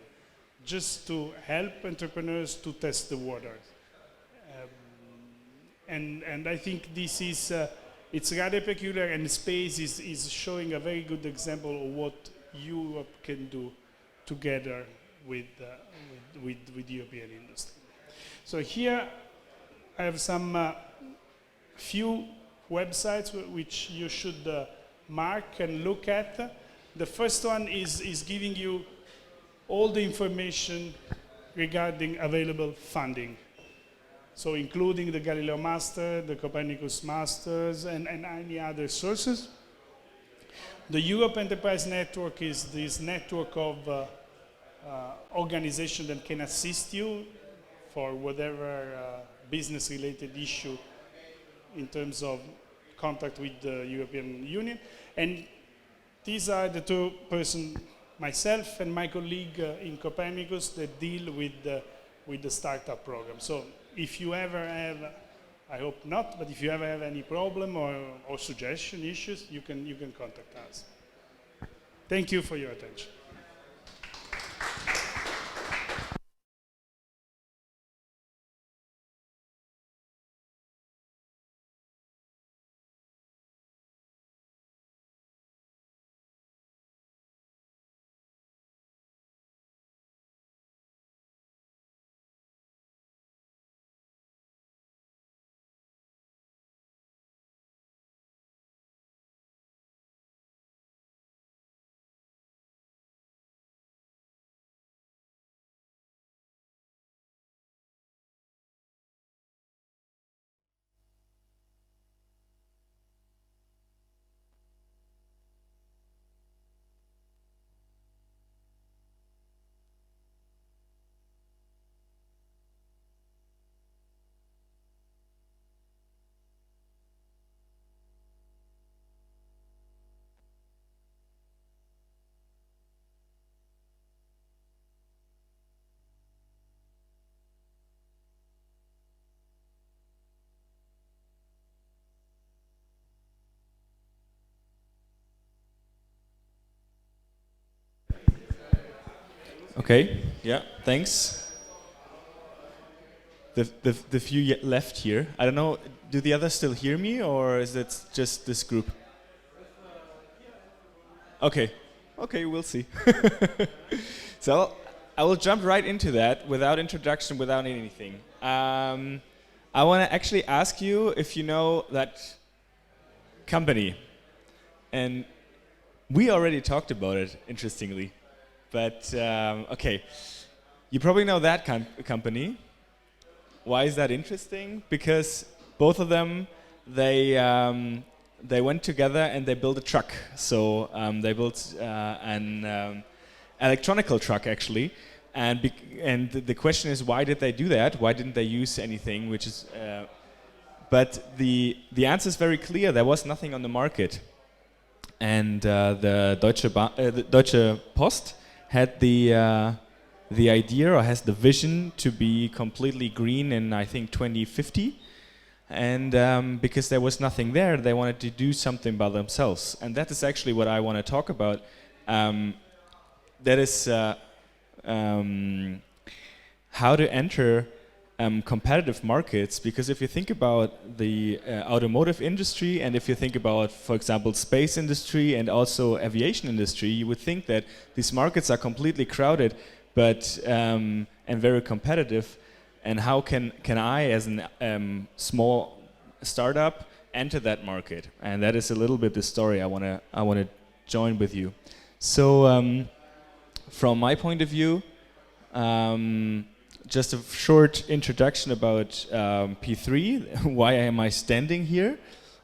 just to help entrepreneurs to test the waters. And I think this is, it's rather peculiar, and space is showing a very good example of what Europe can do together with the European industry. So here I have some few websites which you should mark and look at. The first one is giving you all the information regarding available funding. So including the Galileo Master, the Copernicus Masters, and any other sources. The Europe Enterprise Network is this network of organizations that can assist you for whatever business-related issue in terms of contact with the European Union. And these are the two persons, myself and my colleague in Copernicus, that deal with the startup program. So if you ever have, I hope not, but if you ever have any problem or suggestion, issues, you can contact us. Thank you for your attention. Okay, yeah, thanks. The few left here, I don't know, do the others still hear me, or is it just this group? Okay, we'll see. So I will jump right into that without introduction, without anything. I want to actually ask you if you know that company, And we already talked about it, interestingly. But okay, you probably know that company. Why is that interesting? Because both of them, they went together and they built a truck. So they built an electronical truck, actually. And the question is, why did they do that? Why didn't they use anything which is... but the answer is very clear. There was nothing on the market. And the Deutsche Post had the idea, or has the vision, to be completely green in, I think, 2050. And because there was nothing there, they wanted to do something by themselves. And that is actually what I want to talk about. That is how to enter competitive markets, because if you think about the automotive industry, and if you think about, for example, space industry and also aviation industry, you would think that these markets are completely crowded, but and very competitive. And how can I, as a small startup, enter that market? And that is a little bit the story I wanna join with you. So from my point of view, just a short introduction about P3. Why am I standing here?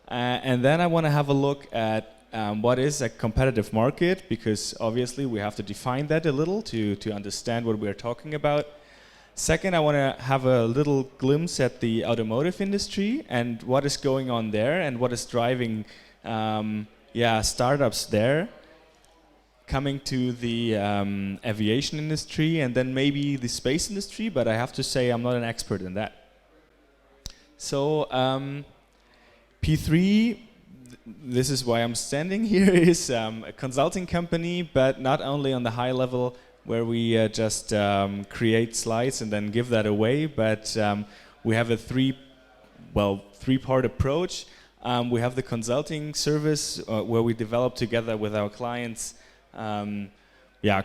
And then I want to have a look at what is a competitive market, because obviously we have to define that a little to understand what we're talking about. Second, I want to have a little glimpse at the automotive industry and what is going on there and what is driving startups there. Coming to the aviation industry and then maybe the space industry, but I have to say I'm not an expert in that. So P3, this is why I'm standing here, is a consulting company, but not only on the high level where we just create slides and then give that away, but we have a three-part approach. We have the consulting service where we develop together with our clients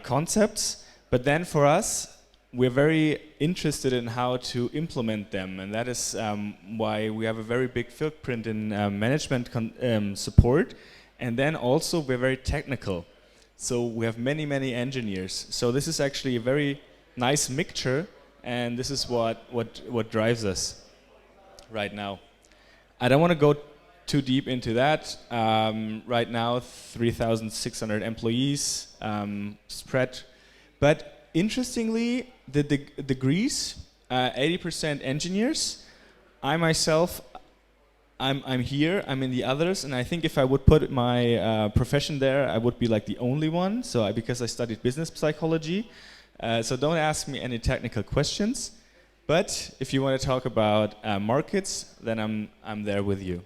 concepts, but then for us, we're very interested in how to implement them, and that is why we have a very big footprint in management support, and then also we're very technical. So we have many engineers. So this is actually a very nice mixture, and this is what drives us right now. I don't want to go too deep into that. Right now, 3,600 employees spread. But interestingly, the degrees, 80% engineers. I myself, I'm here, I'm in the others, and I think if I would put my profession there, I would be like the only one, so because I studied business psychology. So don't ask me any technical questions. But if you want to talk about markets, then I'm there with you.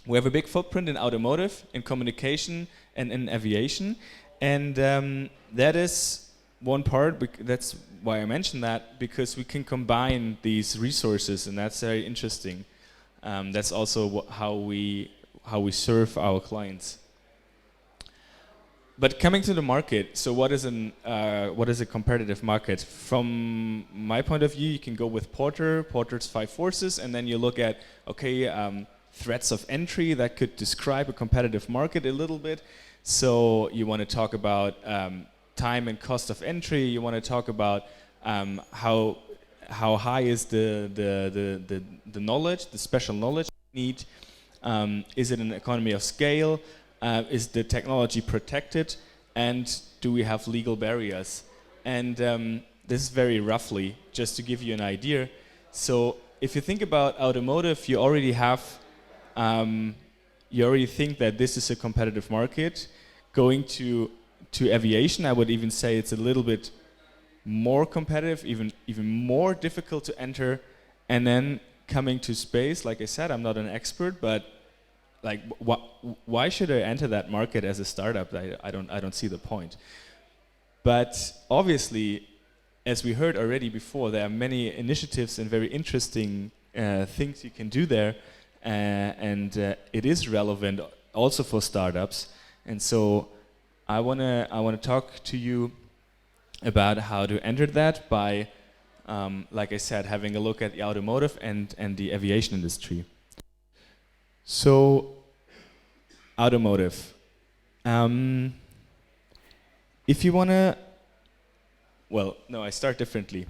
We have a big footprint in automotive, in communication, and in aviation. And that is one part, that's why I mentioned that, because we can combine these resources, and that's very interesting. That's also how we serve our clients. But coming to the market, so what is a competitive market? From my point of view, you can go with Porter's 5 forces, and then you look at, threats of entry that could describe a competitive market a little bit. So you want to talk about time and cost of entry. You want to talk about how high is the knowledge, the special knowledge you need. Is it an economy of scale? Is the technology protected? And do we have legal barriers? And this is very roughly, just to give you an idea. So if you think about automotive, you already think that this is a competitive market. Going to aviation, I would even say it's a little bit more competitive, even more difficult to enter. And then coming to space, like I said, I'm not an expert, but like, why should I enter that market as a startup? I don't see the point. But obviously, as we heard already before, there are many initiatives and very interesting things you can do there. And it is relevant also for startups, and so I wanna talk to you about how to enter that by, like I said, having a look at the automotive and the aviation industry. So automotive. If you want to, well, no, I start differently.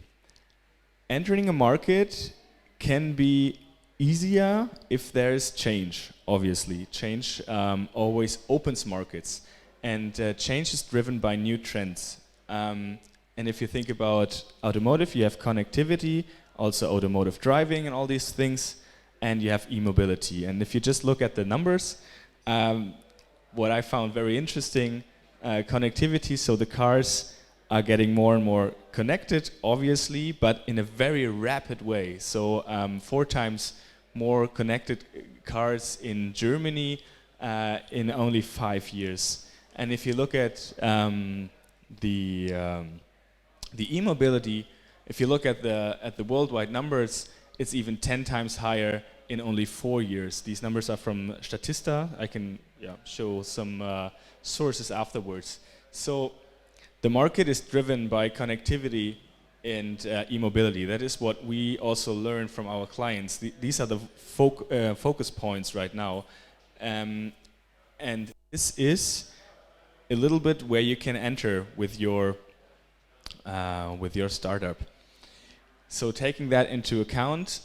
Entering a market can be easier if there's change, obviously. Change always opens markets, and change is driven by new trends. And if you think about automotive, you have connectivity, also automotive driving and all these things, and you have e-mobility. And if you just look at the numbers, what I found very interesting, connectivity, so the cars are getting more and more connected, obviously, but in a very rapid way. So 4 times more connected cars in Germany in only 5 years. And if you look at the e-mobility, if you look at the worldwide numbers, it's even 10 times higher in only 4 years. These numbers are from Statista. I can show some sources afterwards. So the market is driven by connectivity and e-mobility. That is what we also learn from our clients. These are the focus points right now. And this is a little bit where you can enter with your startup. So taking that into account,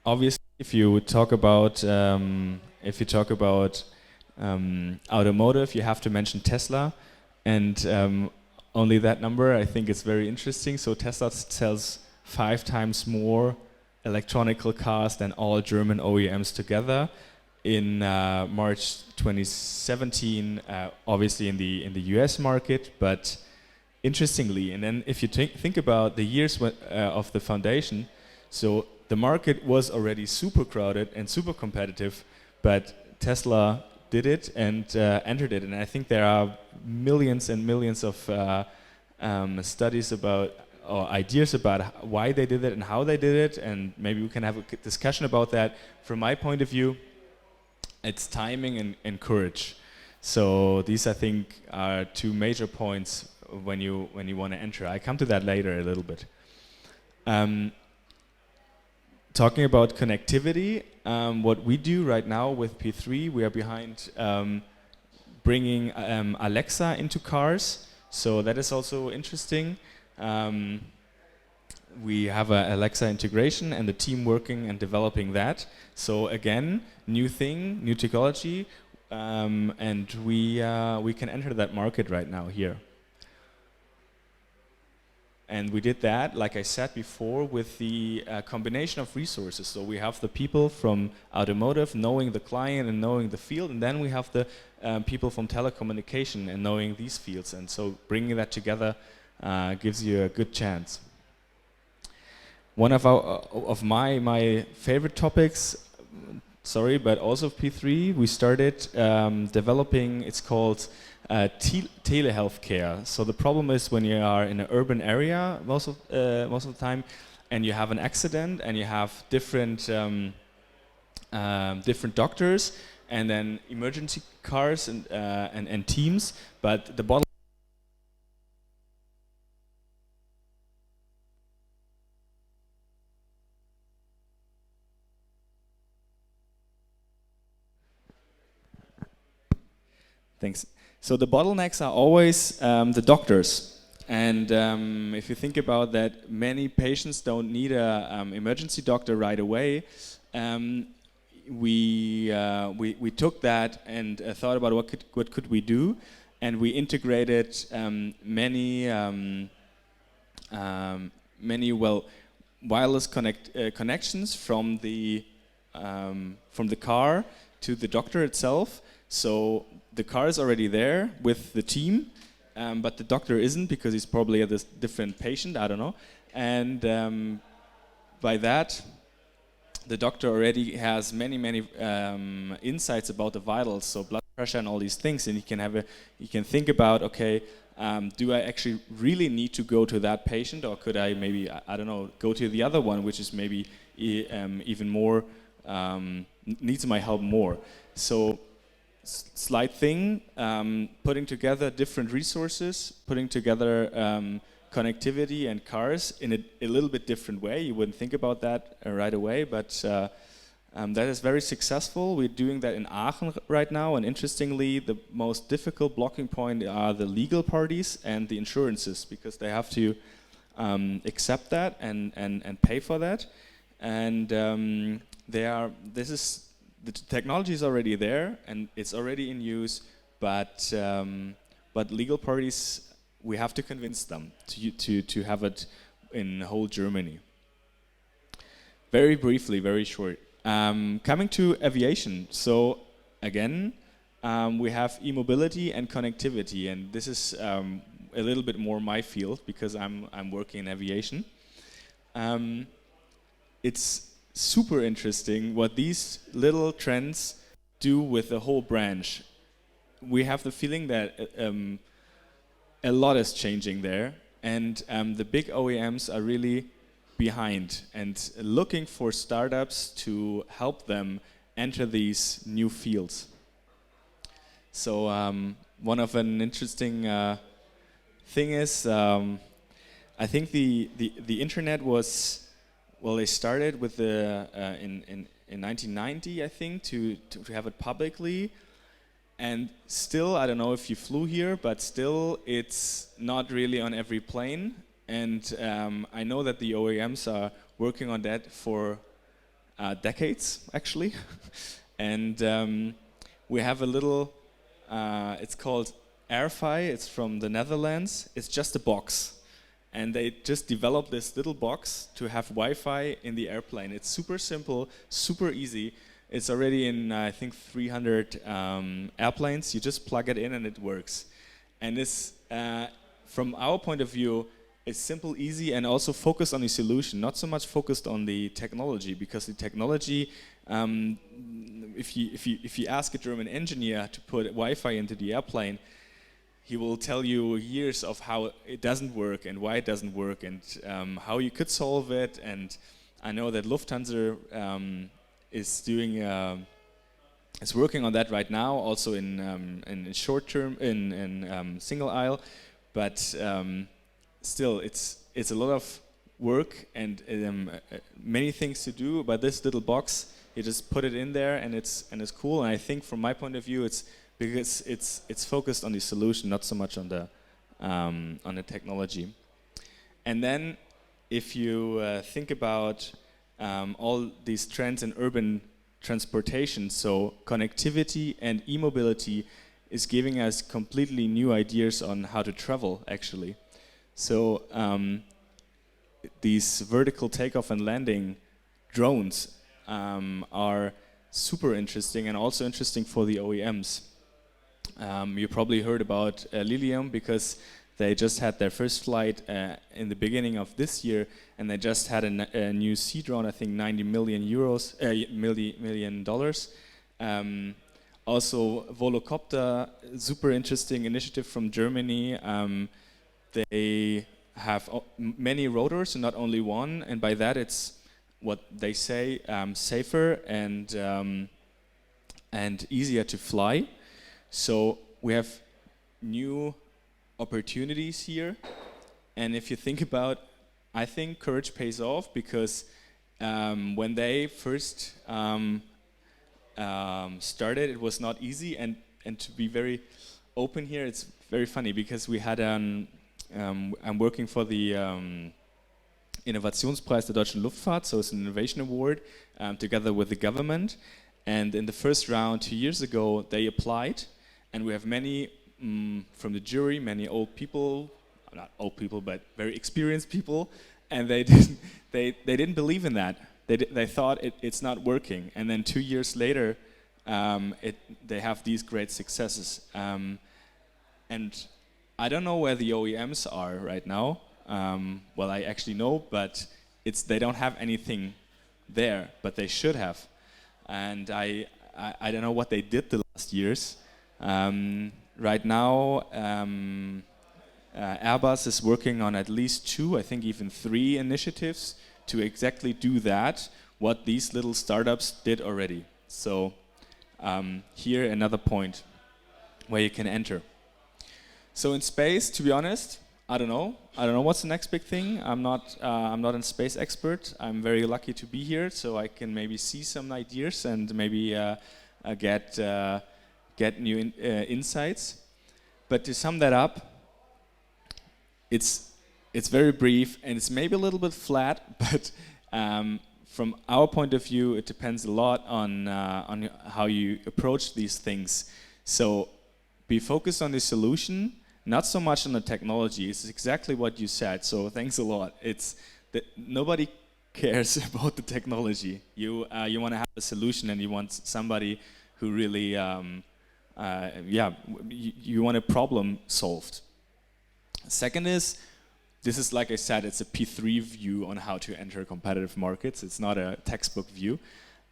obviously, if you talk about automotive, you have to mention Tesla, and only that number, I think it's very interesting. So Tesla sells 5 times more electronical cars than all German OEMs together. In March 2017, obviously in the US market, but interestingly, and then if you think about the years of the foundation, so the market was already super crowded and super competitive, but Tesla did it and entered it. And I think there are millions and millions of studies about or ideas about why they did it and how they did it, and maybe we can have a discussion about that. From my point of view, it's timing and courage. So these, I think, are 2 major points when you want to enter. I come to that later a little bit. Talking about connectivity, what we do right now with P3, we are behind bringing Alexa into cars. So that is also interesting. We have an Alexa integration and the team working and developing that. So again, new thing, new technology, and we can enter that market right now here. And we did that, like I said before, with the combination of resources. So we have the people from automotive knowing the client and knowing the field, and then we have the people from telecommunication and knowing these fields. And so bringing that together gives you a good chance. One of my favorite topics, sorry, but also P3, we started developing, it's called telehealthcare. So the problem is when you are in an urban area most of the time, and you have an accident, and you have different doctors, and then emergency cars and teams. But the bottom. Thanks. So the bottlenecks are always the doctors, and if you think about that, many patients don't need an emergency doctor right away. We took that and thought about what could we do, and we integrated many wireless connections from the car to the doctor itself. So the car is already there with the team, but the doctor isn't, because he's probably a different patient, I don't know. And by that, the doctor already has many insights about the vitals, so blood pressure and all these things, and he can think about, okay, do I actually really need to go to that patient, or could I maybe, I don't know, go to the other one, which is maybe even more, needs my help more. So slight thing, putting together different resources, putting together connectivity and cars in a little bit different way. You wouldn't think about that right away, but That is very successful. We're doing that in Aachen right now, and interestingly, the most difficult blocking point are the legal parties and the insurances, because they have to accept that and pay for that. And the technology is already there and it's already in use, but legal parties, we have to convince them to have it in whole Germany. Very briefly, very short. Coming to aviation, so again, we have e-mobility and connectivity, and this is a little bit more my field because I'm working in aviation. It's super interesting what these little trends do with the whole branch. We have the feeling that a lot is changing there, and the big OEMs are really behind and looking for startups to help them enter these new fields. So one of an interesting thing is, I think the internet was, well, they started with the in 1990, I think, to have it publicly, and still, I don't know if you flew here, but still it's not really on every plane. And I know that the OEMs are working on that for decades, actually. And we have a little, it's called AirFi, it's from the Netherlands. It's just a box. And they just developed this little box to have Wi-Fi in the airplane. It's super simple, super easy. It's already in, I think, 300 airplanes. You just plug it in and it works. And this, from our point of view, it's simple, easy, and also focused on the solution, not so much focused on the technology, because the technology, if you ask a German engineer to put Wi-Fi into the airplane, he will tell you years of how it doesn't work and why it doesn't work and how you could solve it. And I know that Lufthansa is working on that right now, also in short term, in single aisle, but still, it's a lot of work and many things to do. But this little box, you just put it in there, and it's cool. And I think, from my point of view, it's because it's focused on the solution, not so much on the technology. And then, if you think about all these trends in urban transportation, so connectivity and e-mobility is giving us completely new ideas on how to travel, actually. So these vertical takeoff and landing drones are super interesting and also interesting for the OEMs. You probably heard about Lilium, because they just had their first flight in the beginning of this year, and they just had a new sea drone, I think $90 million. Also Volocopter, super interesting initiative from Germany. They have many rotors and not only one, and by that it's what they say safer and easier to fly. So we have new opportunities here, and if you think about, I think courage pays off, because when they first started, it was not easy, and to be very open here, it's very funny because we had I'm working for the Innovationspreis der deutschen Luftfahrt, so it's an innovation award together with the government. And in the first round 2 years ago, they applied, and we have many from the jury, many old people, not old people, but very experienced people, and they didn't believe in that. They thought it's not working, and then 2 years later, they have these great successes. And I don't know where the OEMs are right now. Well, I actually know, but they don't have anything there, but they should have. And I don't know what they did the last years. Right now, Airbus is working on at least 2, I think even 3 initiatives to exactly do that, what these little startups did already. So here another point where you can enter. So in space, to be honest, I don't know. I don't know what's the next big thing. I'm not a space expert. I'm very lucky to be here, so I can maybe see some ideas and maybe get new insights. But to sum that up, it's very brief and it's maybe a little bit flat, but from our point of view, it depends a lot on how you approach these things. So be focused on the solution, not so much on the technology. It's exactly what you said. So thanks a lot. It's that nobody cares about the technology. You want to have a solution, and you want somebody who really, you want a problem solved. Second is, this is, like I said, it's a P3 view on how to enter competitive markets. It's not a textbook view.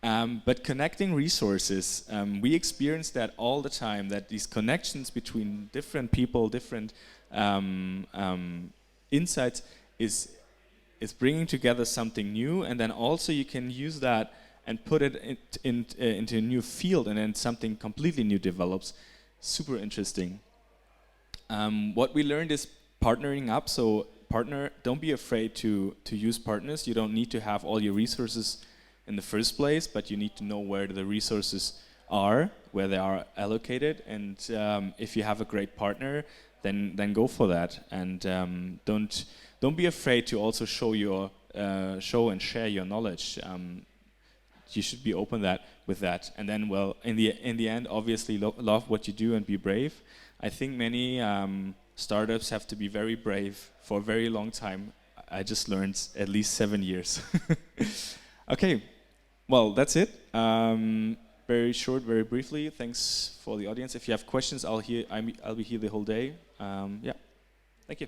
But connecting resources, we experience that all the time, that these connections between different people, different insights is bringing together something new, and then also you can use that and put it into a new field, and then something completely new develops. Super interesting. What we learned is partnering up. So don't be afraid to use partners. You don't need to have all your resources in the first place, but you need to know where the resources are, where they are allocated, and if you have a great partner, then go for that, and don't be afraid to also show and share your knowledge. You should be open with that, and then, well, in the end, obviously love what you do and be brave. I think many startups have to be very brave for a very long time. I just learned at least 7 years. Okay, well, that's it. Very short, very briefly. Thanks for the audience. If you have questions, I'll be here the whole day. Yeah, thank you.